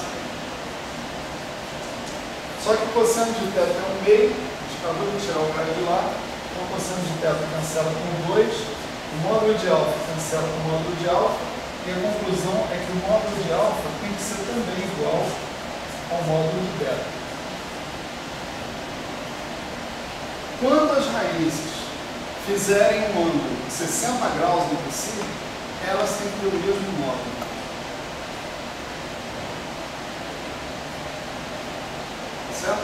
Só que o cosseno de θ é 1 meio, a gente acabou de tirar o cara de lá, então o cosseno de θ cancela com 2, o módulo de alfa cancela com o módulo de alfa, e a conclusão é que o módulo de alfa tem que ser também igual ao módulo de beta. Quando as raízes fizerem um ângulo de 60 graus entre si, elas têm que ter o mesmo módulo. Certo?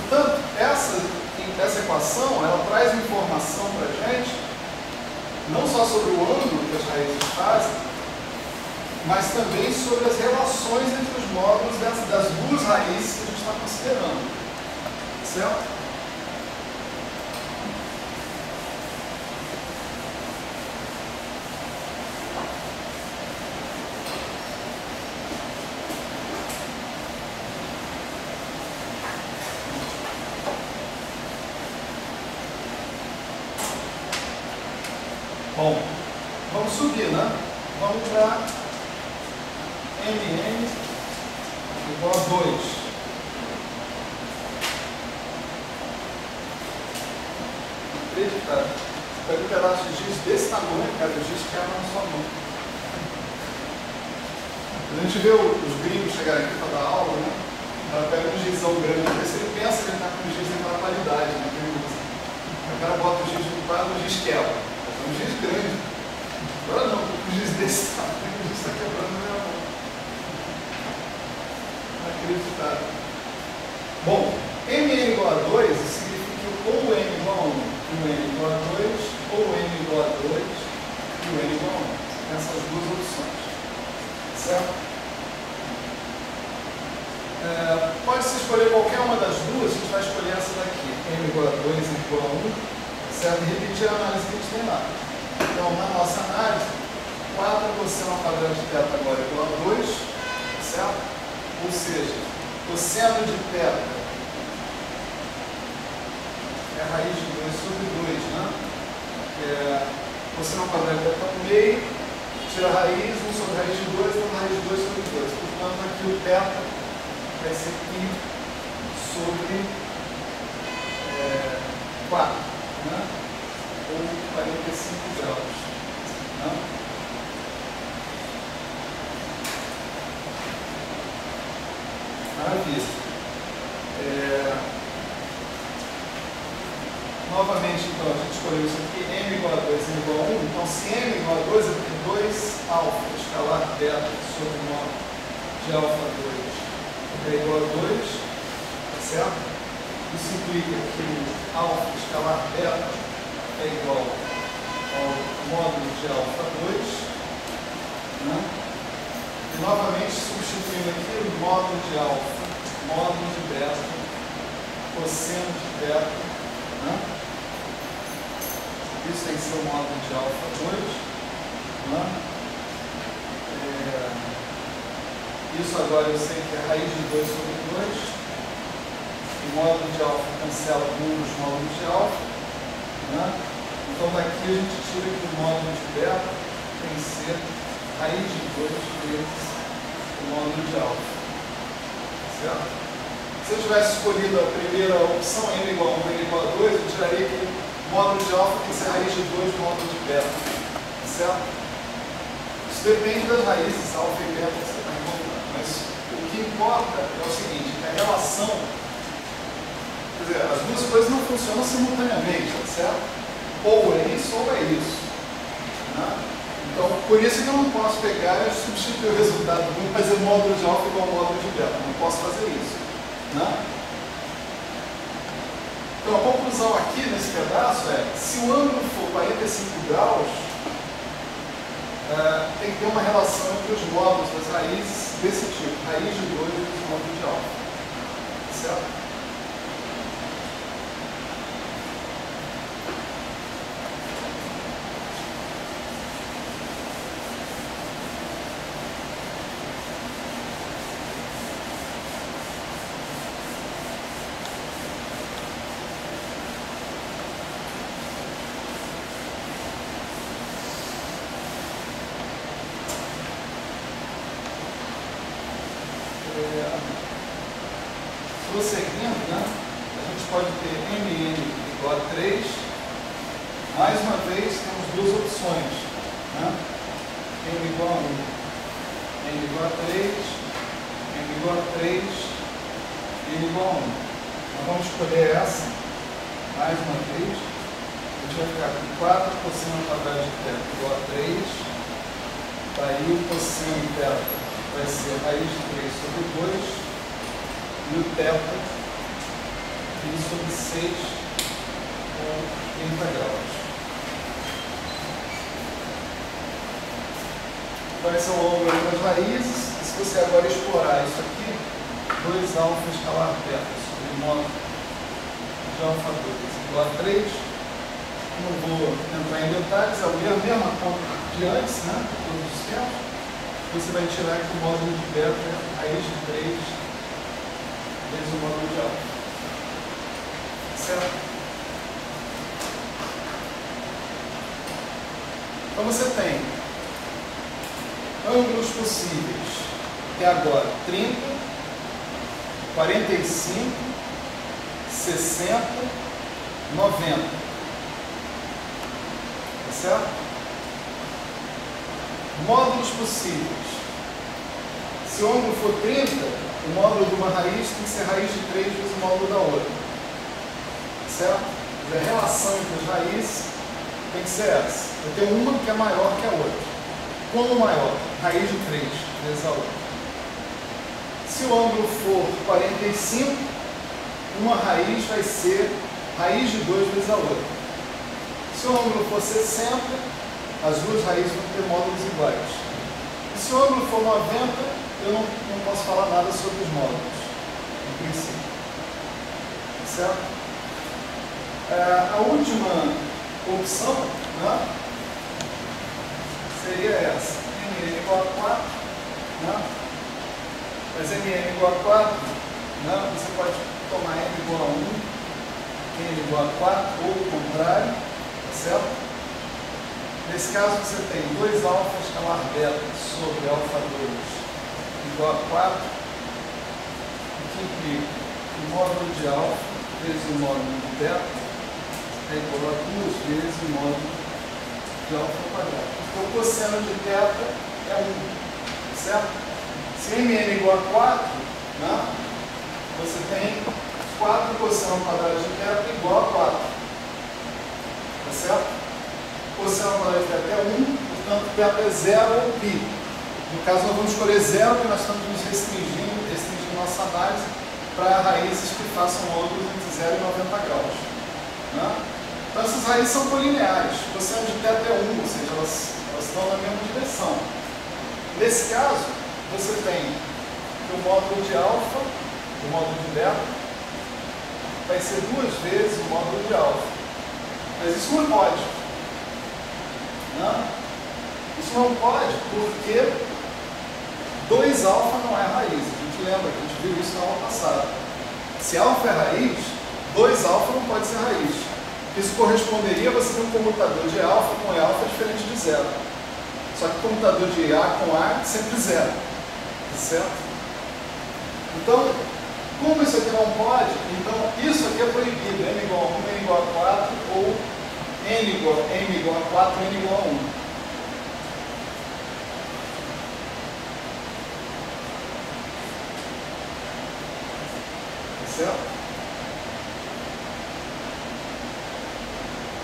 Portanto, essa equação, ela traz informação para a gente, não só sobre o ângulo que as raízes fazem, mas também sobre as relações entre os módulos das duas raízes que a gente está considerando. Certo? Bom, vamos subir, né? Vamos para mn igual a 2. Acreditar. Pega um pedaço de giz desse tamanho, cara, o giz quebra na sua mão. A gente vê os gringos chegarem aqui para dar aula, né? Ela pega um gizão grande, se ele pensa que ele está com o giz daquela qualidade, né? Que ele usa. O cara bota o giz no quadro, o giz quebra. É um giz grande. Agora não, o giz desse tamanho, o giz está quebrando na minha mão. Acreditável. Bom, mn igual a 2 significa que ou n igual a 1 e o n igual a 2, ou n igual a 2 e o n igual a 1. Tem essas duas opções. Certo? Pode-se escolher qualquer uma das duas, a gente vai escolher essa daqui. M igual a 2 e igual a 1. Certo? E repetir a análise que a gente tem lá. Então, na nossa análise, 4 cosseno ao quadrado de θ agora é igual a 2, certo? Ou seja, cosseno de θ é a raiz de 2 sobre 2, né? Cosseno ao quadrado de θ no meio, tira a raiz, 1 sobre a raiz de 2, então a raiz de 2 sobre 2. Portanto, aqui o θ vai ser π sobre 4, né? Ou 45 graus. Né? Maravilha. Novamente, então, a gente escolheu isso aqui, m igual a 2, m igual a 1. Então, se m igual a 2, eu tenho 2 alfa escalar beta sobre o módulo de alfa 2 é igual a 2, certo? Isso implica que o alfa escalar beta é igual ao módulo de alfa 2, né? E novamente substituindo aqui o módulo de alfa, módulo de beta, cosseno de beta, né? Isso tem que ser o módulo de alfa 2, né? Isso agora eu sei que é raiz de 2 sobre 2. O módulo de alfa cancela um dos módulos de alfa, né? Então daqui a gente tira que o módulo de beta tem que ser raiz de 2 vezes o módulo de alfa. Certo? Se eu tivesse escolhido a primeira opção, m igual a 1, m igual a 2, eu tiraria que o módulo de alfa tem que ser raiz de 2 do módulo de beta. Certo? Isso depende das raízes alfa e beta que você está encontrando. Mas o que importa é o seguinte, que a relação, quer dizer, as duas coisas não funcionam simultaneamente, certo? Ou é isso ou é isso. Né? Então, por isso que eu não posso pegar e substituir o resultado de um e fazer módulo de alfa igual ao módulo de beta. Não posso fazer isso. Né? Então, a conclusão aqui nesse pedaço é, se o ângulo for 45 graus, tem que ter uma relação entre os módulos das raízes desse tipo, raiz de 2 vezes o módulo de alfa. Certo? Prosseguindo, né, a gente pode ter mn igual a 3. Mais uma vez, temos duas opções. Né? M igual a 1, m igual a 3, m igual a 3, m igual a 1. Então vamos escolher essa. Mais uma vez, a gente vai ficar com 4 cosseno ao quadrado de θ igual a 3. Daí o cosseno de θ vai ser raiz de 3 sobre 2. E o θ, π sobre 6 com 30 graus. Vai ser o ângulo das raízes. E se você agora explorar isso aqui, 2 alfa escalar θ sobre módulo de alfa 2 igual a 3. Não vou entrar em detalhes, é a mesma conta de antes, né? Todos os tempos. Você vai tirar que o módulo de beta é raiz de 3 vezes o módulo de alfa. Certo? Então você tem ângulos possíveis até agora 30, 45, 60, 90. Tá certo? Módulos possíveis. Se o ângulo for 30, o módulo de uma raiz tem que ser raiz de 3 vezes o módulo da outra. Certo? A relação entre as raízes tem que ser essa. Eu tenho uma que é maior que a outra. Como maior? Raiz de 3 vezes a outra. Se o ângulo for 45, uma raiz vai ser raiz de 2 vezes a outra. Se o ângulo for 60, as duas raízes vão ter módulos iguais. E se o ângulo for 90, eu não posso falar nada sobre os módulos, em princípio. Certo? A última opção, né, seria essa. Mn igual a 4, né? Mas Mn igual a 4, né? Você pode tomar n igual a 1, n igual a 4, ou o contrário, tá certo? Nesse caso você tem 2 alfa escalar beta sobre alfa 2 igual a 4, o que implica que o módulo de alfa vezes o módulo de beta é igual a 2 vezes o módulo de alfa ao quadrado. Então o cosseno de beta é 1, certo? Se Mn é igual a 4, né, você tem 4 cosseno ao quadrado de beta igual a 4. Tá certo? Cosseno ao quadrado de beta é 1, portanto beta é 0 ou π. No caso nós vamos escolher 0, porque nós estamos nos restringindo nossa análise para raízes que façam ângulos entre 0 e 90 graus. Né? Então essas raízes são colineares. O cosseno de θ é 1, ou seja, elas estão na mesma direção. Nesse caso, você tem que o módulo de alfa, o módulo de beta, vai ser 2 vezes o módulo de alfa. Mas isso não pode. Né? Isso não pode porque 2 alfa não é raiz. A gente lembra que a gente viu isso na aula passada. Se alfa é raiz, 2 alfa não pode ser raiz. Isso corresponderia a você ter um comutador de alfa com E alfa diferente de 0. Só que o comutador de A com A é sempre 0. Tá certo? Então, como isso aqui não pode, então isso aqui é proibido. N igual a 1, N igual a 4, ou M igual a 4, N igual a 1. Certo?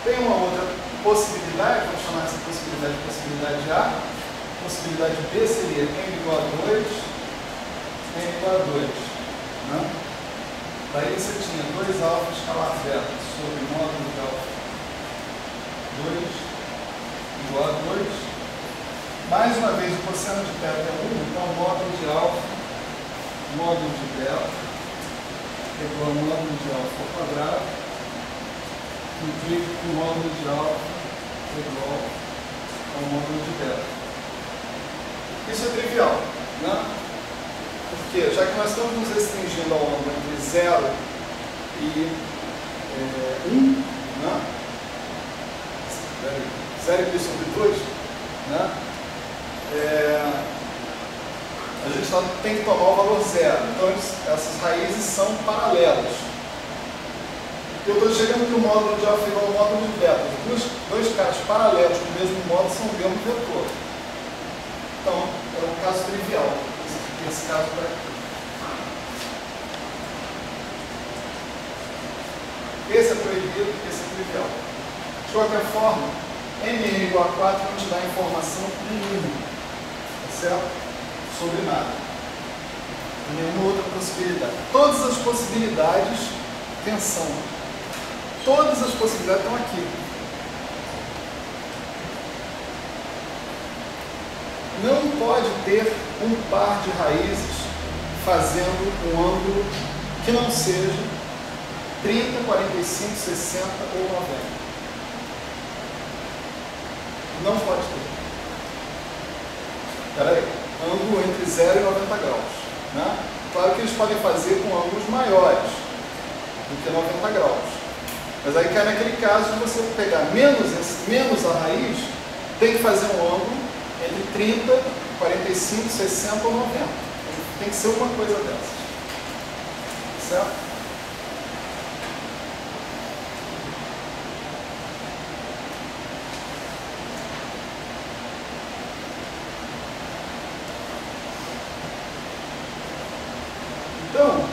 Tem uma outra possibilidade, vamos chamar essa possibilidade de possibilidade A. Possibilidade B seria n igual a 2, n igual a 2. Né? Daí você tinha 2 alfa escalar beta sobre módulo de alfa 2 igual a 2. Mais uma vez o cosseno de θ é 1, então módulo de alfa, módulo de beta igual ao módulo de alfa ao quadrado, implica que o módulo de alfa é igual ao módulo de beta. Isso é trivial, né? Porque, já que nós estamos nos restringindo ao ângulo entre 0 e 1, né? 0 e π sobre 2, né? A gente tem que tomar o valor 0. Então, essas raízes são paralelas. Eu estou chegando que o módulo de alfa é igual ao módulo de beta. Dois caras paralelos com o mesmo módulo são o mesmo vetor. Então, é um caso trivial. Esse caso para aqui. Esse é proibido, esse é trivial. De qualquer forma, Mn igual a 4 não te dá informação nenhuma. Tá certo? Sobre nada. Nenhuma outra possibilidade. Todas as possibilidades, atenção, todas as possibilidades estão aqui. Não pode ter um par de raízes fazendo um ângulo que não seja 30, 45, 60 ou 90. Não pode ter. Espera aí. Ângulo entre 0 e 90 graus. Né? Claro que eles podem fazer com ângulos maiores do que 90 graus. Mas aí cai naquele caso de você pegar menos a raiz, tem que fazer um ângulo entre 30, 45, 60 ou 90. Tem que ser uma coisa dessas. Certo? Então,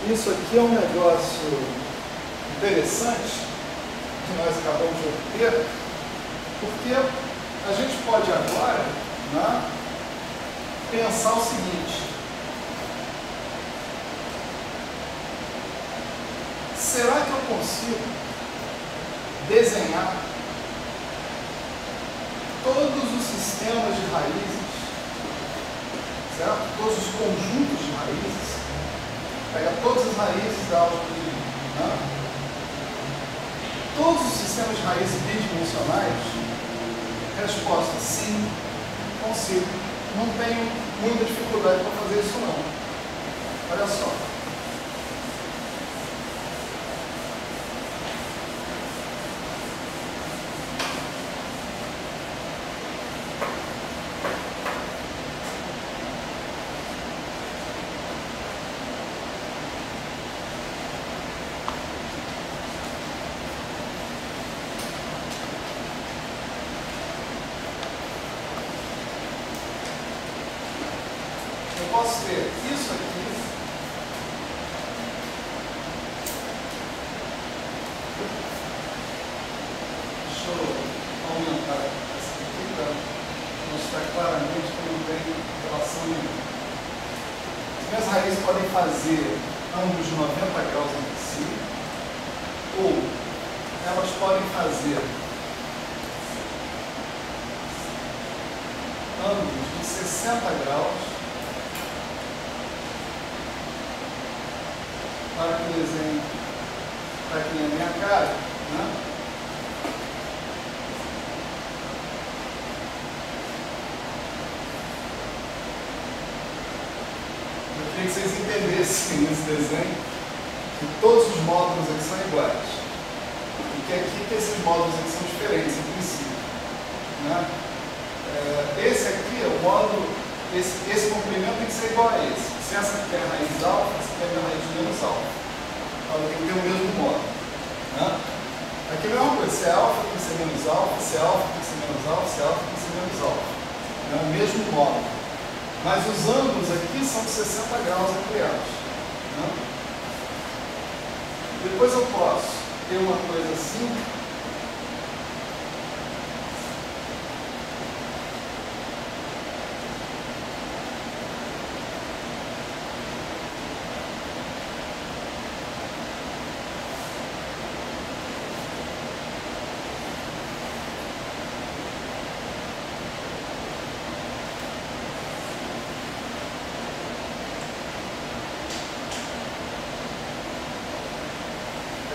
isso aqui é um negócio interessante que nós acabamos de obter, porque a gente pode agora, né, pensar o seguinte: será que eu consigo desenhar todos os sistemas de raízes, certo? Todos os conjuntos de raízes, pega todas as raízes da álgebra de Lie, né? Todos os sistemas de raízes bidimensionais Resposta: sim, consigo. Não tenho muita dificuldade para fazer isso não. Olha só. Eu posso ter isso aqui, deixa eu aumentar essa aqui para mostrar claramente que não tem relação nenhuma. As minhas raízes podem fazer ângulos de 90 graus entre si, ou elas podem fazer ângulos de 60 graus. Para que o desenho está aqui na minha cara, né? Eu queria que vocês entendessem nesse desenho que todos os módulos aqui são iguais. E que aqui que esses módulos aqui são diferentes em princípio, né? Esse aqui é o módulo, esse comprimento tem que ser igual a esse. Se essa aqui é a raiz alfa, essa aqui é a raiz menos alfa. Então tem que ter o mesmo modo, né? Aqui não é uma coisa, se é alfa tem que ser menos alfa, se é alfa tem que ser menos alfa, se é alfa tem que ser menos alfa. É o mesmo modo. Mas os ângulos aqui são de 60 graus entre elas, né? Depois eu posso ter uma coisa assim.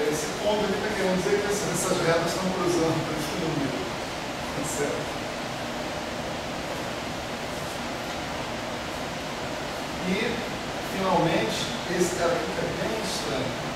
Esse ponto aqui está querendo dizer que essas retas estão cruzando aqui no meio. Tá certo? E, finalmente, esse cara aqui que é bem estranho.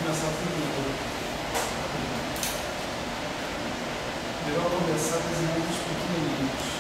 Começar primeiro. Melhor começar desenhando os pequenininhos.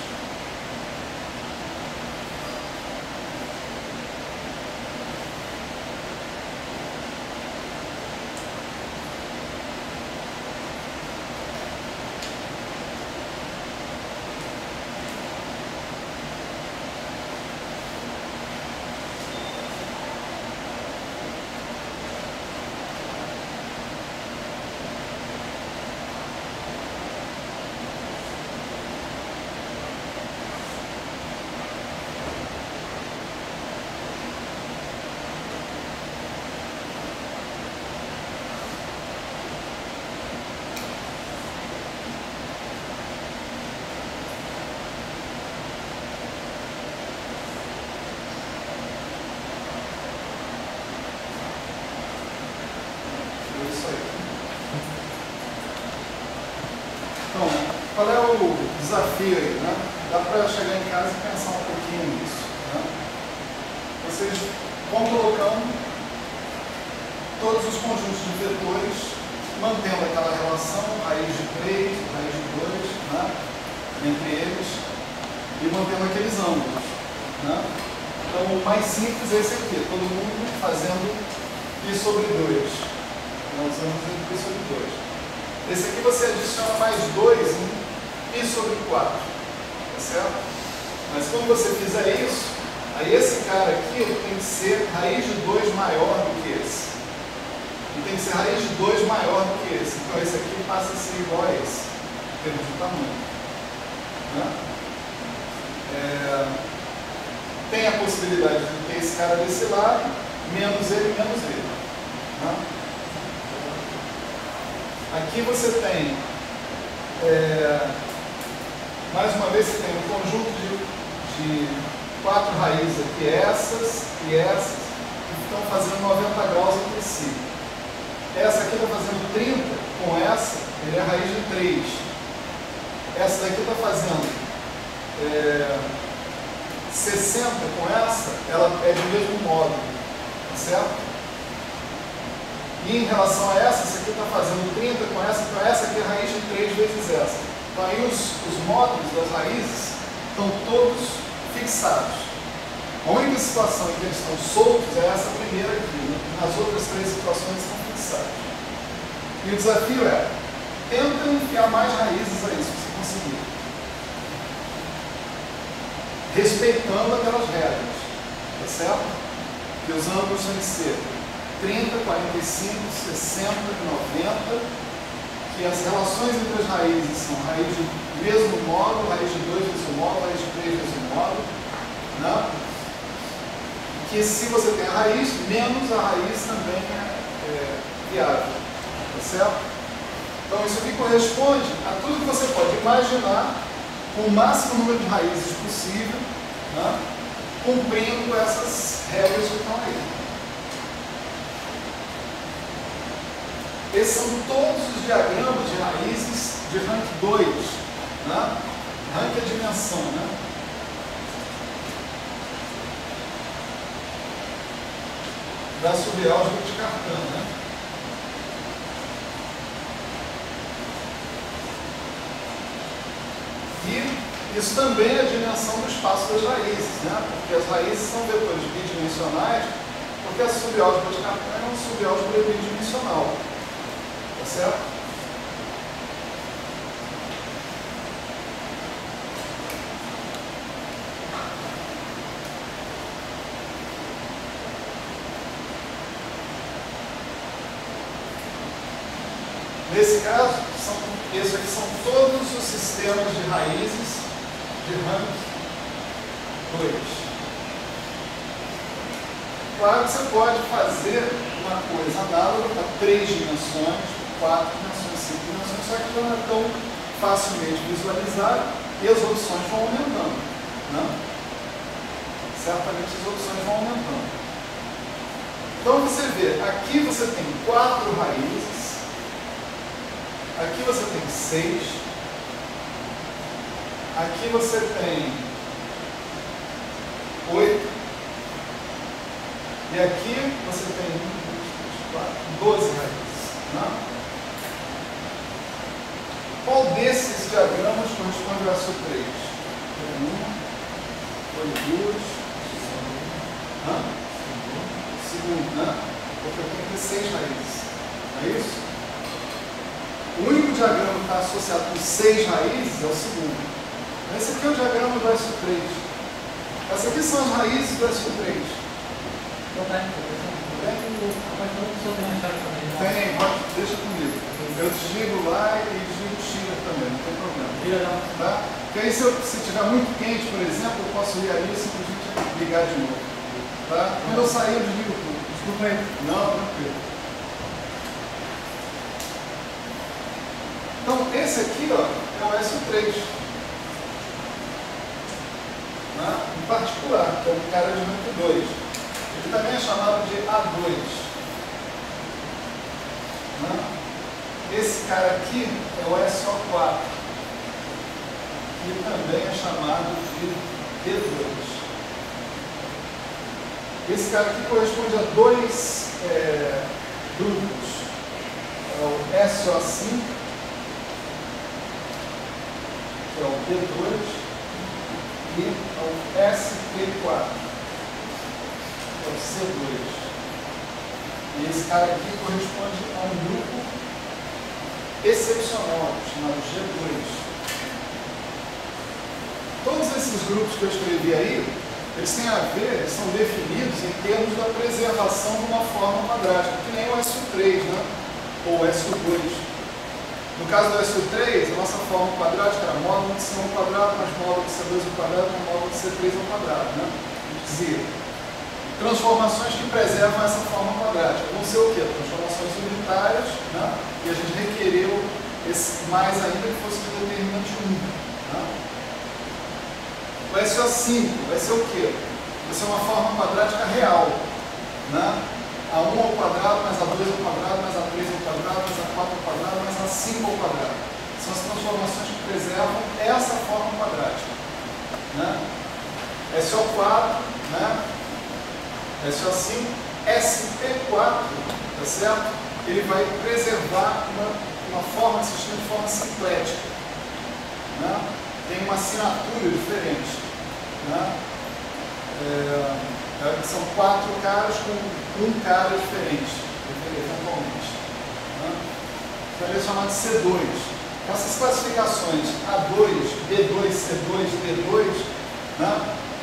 desafio aí, né? Dá para chegar em casa e pensar um pouquinho nisso, né? Vocês vão colocando todos os conjuntos de vetores, mantendo aquela relação, raiz de 3, raiz de 2, né? Entre eles, e mantendo aqueles ângulos, né? Então, o mais simples é esse aqui, todo mundo fazendo π sobre 2. Nós vamos em π sobre 2. Esse aqui você adiciona mais 2 em π sobre 4, tá certo? Mas quando você fizer isso, aí esse cara aqui tem que ser raiz de 2 maior do que esse. E tem que ser raiz de 2 maior do que esse. Então esse aqui passa a ser igual a esse, em termos de tamanho, né? Tem a possibilidade de ter esse cara desse lado, menos ele, né? Aqui você tem, mais uma vez, você tem um conjunto de 4 raízes aqui, essas e essas, que estão fazendo 90 graus entre si. Essa aqui está fazendo 30 com essa, ele é a raiz de 3. Essa daqui está fazendo 60 com essa, ela é do mesmo modo, tá certo? E em relação a essa aqui está fazendo 30 com essa, então essa aqui é a raiz de 3 vezes essa. Então aí os módulos das raízes estão todos fixados. A única situação em que eles estão soltos é essa primeira aqui, né? Nas outras 3 situações estão fixados. E o desafio é, tenta enfiar mais raízes aí, se você conseguir. Respeitando aquelas regras, tá certo? Que os ângulos têm que ser 30, 45, 60, 90, que as relações entre as raízes são raiz de mesmo modo, raiz de 2 vezes o modo, raiz de 3 vezes o modo, né? Que se você tem a raiz, menos a raiz também é viável, tá certo? Então isso aqui corresponde a tudo que você pode imaginar com o máximo número de raízes possível, né? Cumprindo essas regras que estão aí. Esses são todos os diagramas de raízes de rank 2, né? Rank é dimensão, né? Da subálgebra de Cartan, né? E isso também é a dimensão do espaço das raízes, né? Porque as raízes são vetores bidimensionais, porque a subálgebra de Cartan é uma subálgebra bidimensional. Tá certo? Nesse caso, esses aqui são todos os sistemas de raízes de rank 2. Claro que você pode fazer uma coisa análoga para 3 dimensões, 4 dimensões, 5 dimensões, só que não é tão facilmente visualizado e as opções vão aumentando, né? Certamente as opções vão aumentando. Então você vê, aqui você tem 4 raízes, aqui você tem 6, aqui você tem 8, e aqui você tem 12 raízes, né? Qual desses diagramas corresponde ao verso 3? Foi 1, foi 2, segundo, né? Porque eu tenho que ter 6 raízes, não é isso? O único diagrama que está associado com 6 raízes é o segundo. Esse aqui é o diagrama do verso 3. Essas aqui são as raízes do verso 3. Tem, deixa comigo. Eu desligo lá e desligo o Chile também, não tem problema. Tá? Porque aí se tiver muito quente, por exemplo, eu posso ir ali e simplesmente ligar de novo. Tá? Quando eu sair, eu desligo tudo. Desculpa aí. Não, tranquilo. Então, esse aqui, ó, é o SO3. Né? Em particular, que é o cara de rank 2. Ele também é chamado de A2. Né? Esse cara aqui é o SO4. que também é chamado de D2. Esse cara aqui corresponde a dois grupos. É o SO5, que é o D2, e o SP4, que é o C2. E esse cara aqui corresponde a um grupo excepcional, chamado G2. Todos esses grupos que eu escrevi aí, eles têm a ver, eles são definidos em termos da preservação de uma forma quadrática, que nem o SU3, né? Ou o SU2. No caso do SU3, a nossa forma quadrática era módulo de C1 ao quadrado, mais módulo de C2 ao quadrado, mais módulo de C3 ao quadrado, né? A gente dizia, transformações que preservam essa forma quadrática. Vão ser o quê? Transformações unitárias, né? E a gente requereu mais ainda que fosse de determinante único. Né? O SO5 vai ser o quê? Vai ser uma forma quadrática real. Né? A1 ao quadrado, mais a2 ao quadrado, mais a 3 ao quadrado, mais a 4 ao quadrado, mais a 5 ao quadrado. São as transformações que preservam essa forma quadrática. Né? SO4, né? SO5, SP4, tá certo? Ele vai preservar uma forma de sistema de forma simplética. Né? Tem uma assinatura diferente. Né? São 4 caras com um cara diferente, eventualmente. Né? Então ele é chamado de C2. Essas classificações A2, B2, C2, D2, né?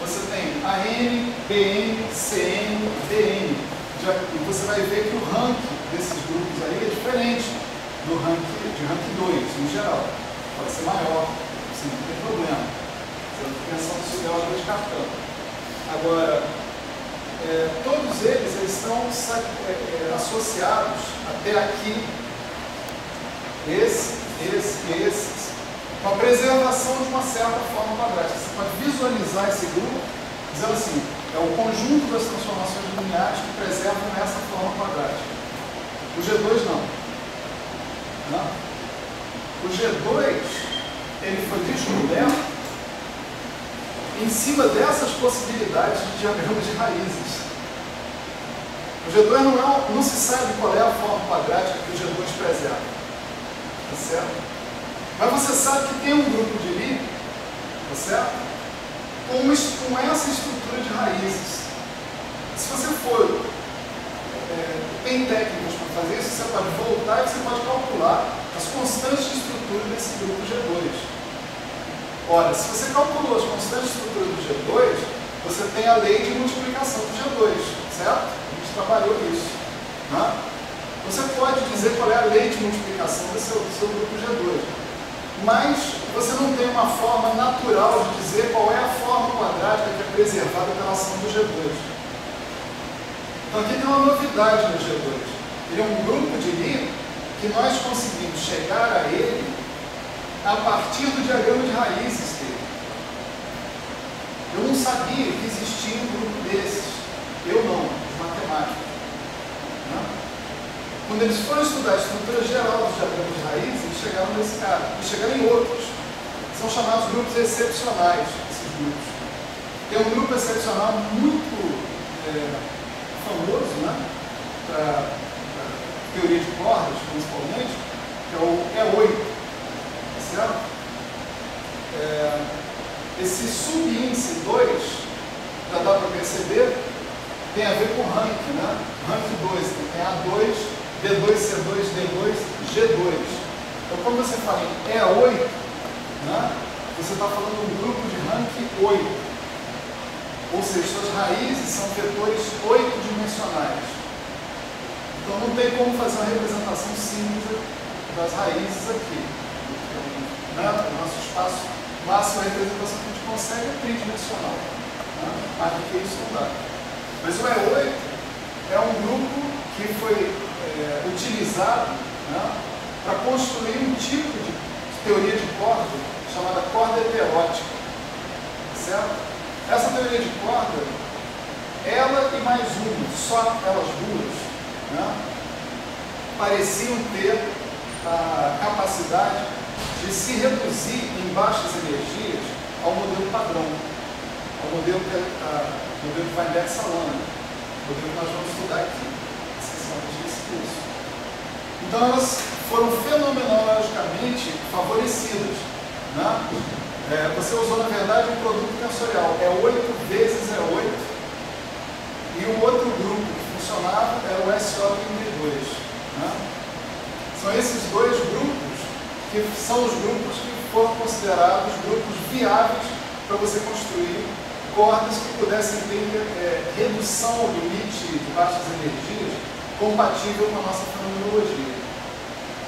Você tem AN, BN, CN, DN. E você vai ver que o ranking desses grupos aí é diferente do ranking de ranking 2, em geral. Pode ser maior, assim, não tem problema. Você não tem pensando se der uma descartando. Agora, todos eles estão associados até aqui, esses, com a preservação de uma certa forma quadrática. Você pode visualizar esse grupo dizendo assim, é o conjunto das transformações lineares que preservam essa forma quadrática. O G2 não. O G2, ele foi descoberto em cima dessas possibilidades de diagramas de raízes. O G2 não se sabe qual é a forma quadrática que o G2 preserva. Tá certo? Mas você sabe que tem um grupo de Lie, tá certo? Com essa estrutura de raízes. Se você for, tem técnicas para fazer isso, você pode voltar e você pode calcular as constantes de estrutura desse grupo G2. Ora, se você calculou as constantes de estrutura do G2, você tem a lei de multiplicação do G2, certo? A gente trabalhou isso. Né? Você pode dizer qual é a lei de multiplicação do seu grupo G2. Mas você não tem uma forma natural de dizer qual é a forma quadrática que é preservada pela ação do G2. Então aqui tem uma novidade no G2. Ele é um grupo de Lie que nós conseguimos chegar a ele a partir do diagrama de raízes dele. Eu não sabia que existia um grupo desses. Eu não, os matemáticos. Não? Quando eles foram estudar a estrutura geral dos diagramas de raízes, eles chegaram nesse cara. E chegaram em outros. São chamados grupos excepcionais, esses grupos. Tem um grupo excepcional muito famoso, né, para teoria de cordas, principalmente, que é o E8. Tá certo? Esse subíndice 2, já dá para perceber, tem a ver com rank, né? Rank 2, tem A2, D2, C2, D2, G2. Então, quando você fala em E8, né, você está falando de um grupo de rank 8. Ou seja, suas raízes são vetores 8-dimensionais. Então, não tem como fazer uma representação simples das raízes aqui. Né? O nosso espaço máximo de representação que a gente consegue é tridimensional. Né? Mais do que isso não dá. Mas o E8 é um grupo que foi utilizado, né, para construir um tipo de teoria de corda chamada corda heterótica. Certo? Essa teoria de corda, ela e mais uma, só elas duas, né, pareciam ter a capacidade de se reduzir em baixas energias ao modelo padrão, ao modelo que vai em Salana, o modelo que nós vamos estudar aqui, essencialmente esse curso. Então elas foram fenomenologicamente favorecidas, né? Você usou, na verdade, um produto tensorial, 8 vezes 8, e o outro grupo que funcionava era o SO32. Né? São esses dois grupos que são os grupos que foram considerados grupos viáveis para você construir cordas que pudessem ter redução ao limite de baixas energias compatível com a nossa fenomenologia.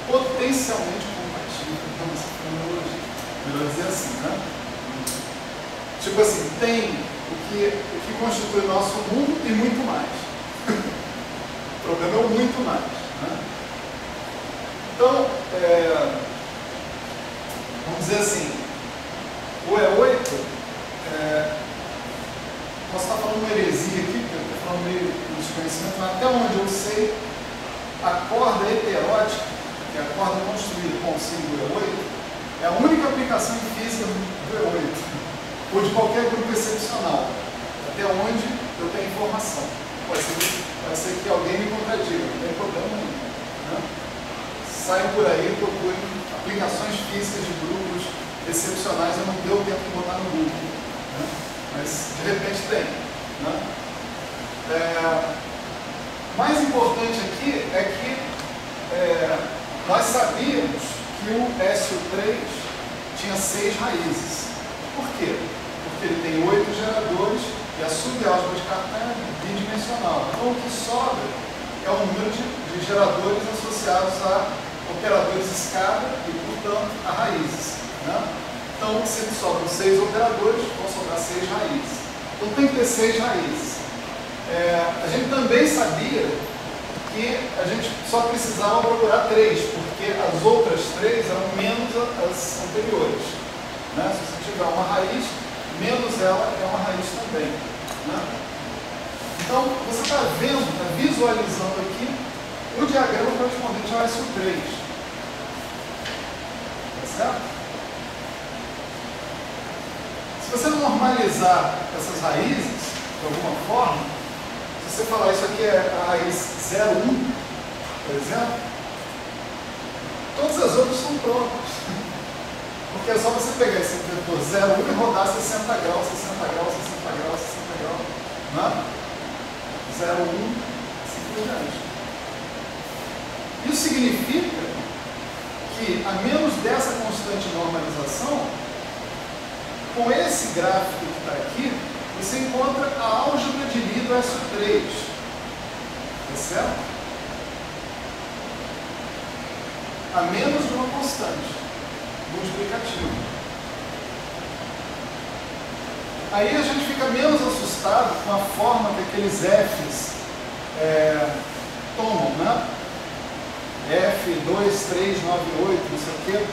Potencialmente compatível com a nossa fenomenologia. Melhor dizer assim, né? Tipo assim, tem o que constitui o nosso mundo e muito mais. O problema é o muito mais. Né? Então, vamos dizer assim, o E8, posso estar falando uma heresia aqui, porque eu estou falando meio de desconhecimento, mas até onde eu sei, a corda heterótica, que é a corda construída com o símbolo E8, é a única aplicação em física do E8, ou de qualquer grupo excepcional, até onde eu tenho informação. Pode ser que alguém me contradiga, não tem problema nenhum. Né? Saiam por aí e procurem aplicações físicas de grupos excepcionais, eu não deu tempo de botar no Google, né? Mas de repente tem. Né? Mais importante aqui é que nós sabíamos que o SO3 tinha 6 raízes. Por quê? Porque ele tem 8 geradores e a subálgebra de Cartan é bidimensional. Então o que sobra é o número de geradores associados a operadores escada e, portanto, a raízes. Né? Então, se sobram 6 operadores, vão sobrar 6 raízes. Então tem que ter 6 raízes. A gente também sabia que a gente só precisava procurar 3, porque as outras 3 eram menos as anteriores. Né? Se você tiver uma raiz, menos ela é uma raiz também. Né? Então, você está vendo, está visualizando aqui o diagrama correspondente ao SO3. Tá certo? Se você normalizar essas raízes, de alguma forma, se você falar isso aqui é a raiz 0,1, por exemplo, todas as outras são prontas. Porque é só você pegar esse vetor 0,1 e rodar 60 graus, 60 graus, 60 graus, 60 graus. Né? 0,1, assim por diante. Isso significa que, a menos dessa constante normalização, com esse gráfico que está aqui, você encontra a álgebra de Lie do SO3. Tá certo? A menos de uma constante multiplicativo. Aí a gente fica menos assustado com a forma que aqueles Fs tomam, né? F2, 3, 9, 8, não sei o quê.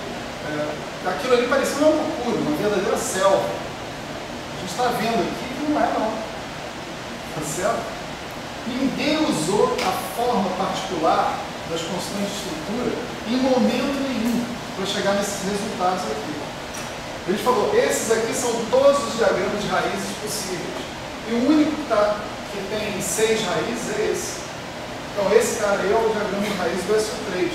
Aquilo ali parecia uma loucura, uma verdadeira selva. A gente está vendo aqui que não é, não. Tá certo? Ninguém usou a forma particular das constantes de estrutura em momento nenhum para chegar nesses resultados aqui. A gente falou, esses aqui são todos os diagramas de raízes possíveis. E o único que tem 6 raízes é esse. Então esse cara aí é o diagrama de raiz do SO3.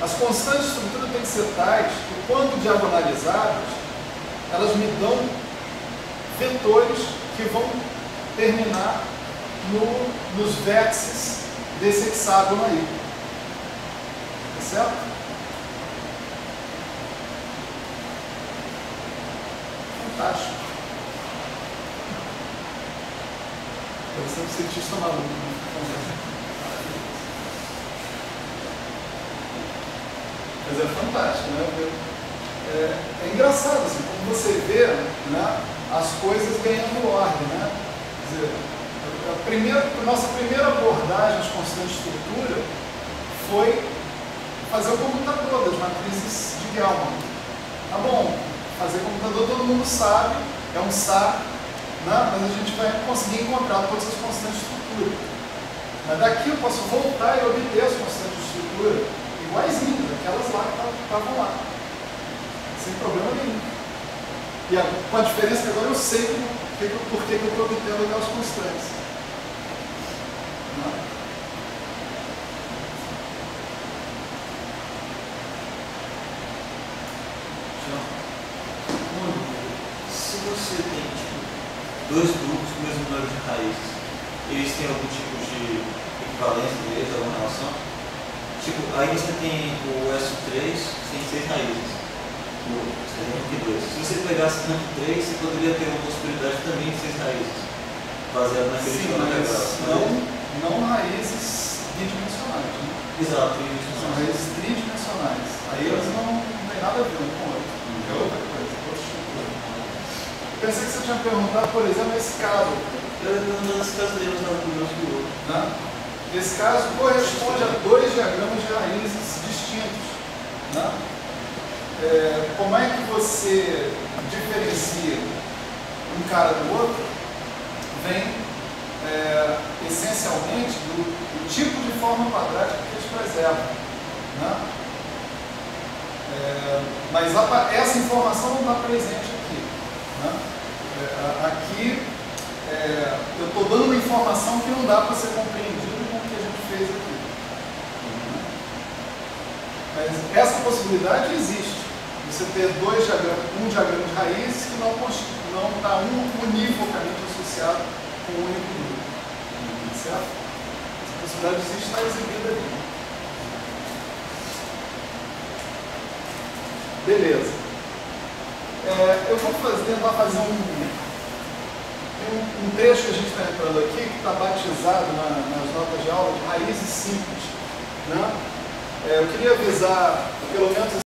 As constantes de estrutura têm que ser tais que, quando diagonalizadas, elas me dão vetores que vão terminar nos vértices desse hexágono aí. Certo? Fantástico. Parece um cientista maluco. Mas é fantástico, né? É engraçado, assim, como você vê, né, as coisas ganhando ordem, né? Quer dizer, a nossa primeira abordagem às constantes de estrutura foi fazer o computador das matrizes de Gell-Mann. Tá bom, fazer computador todo mundo sabe, é um saco, né? Mas a gente vai conseguir encontrar todas as constantes de estrutura. Mas daqui eu posso voltar e obter as constantes de estrutura, iguaizinhas, aquelas lá que estavam lá, sem problema nenhum. E com a diferença que agora eu sei por que eu estou obtendo aquelas constantes. Se você tem tipo, dois grupos com o mesmo número de raízes, eles têm algum tipo de equivalência deles, alguma relação? Tipo, aí você tem o S3, tem 6 raízes. Você tem rank 2. Se você pegasse rank 3, você poderia ter uma possibilidade também de 6 raízes, baseado naquele Sim, esquema integral. não raízes bidimensionais, né? Exato, São isso. raízes tridimensionais. Aí elas não tem nada a ver um com o outro. É outra coisa, outra estrutura. Pensei que você tinha perguntado, por exemplo, esse caso. Nesse caso dele, eu estava curioso do outro. Né? Esse caso corresponde a 2 diagramas de raízes distintos. Né? Como é que você diferencia um cara do outro? Vem essencialmente do tipo de forma quadrática que eles preservam. Né? Mas essa informação não está presente aqui. Né? Aqui eu estou dando uma informação que não dá para ser compreendida com o que a gente fez aqui. Mas essa possibilidade existe. Você ter um diagrama de raízes que não está univocamente associado com um único grupo. Certo? Essa possibilidade existe, está exibida ali. Beleza. Eu vou tentar fazer um trecho que a gente está entrando aqui, que está batizado nas notas de aula de raízes simples. Né? Eu queria avisar, pelo menos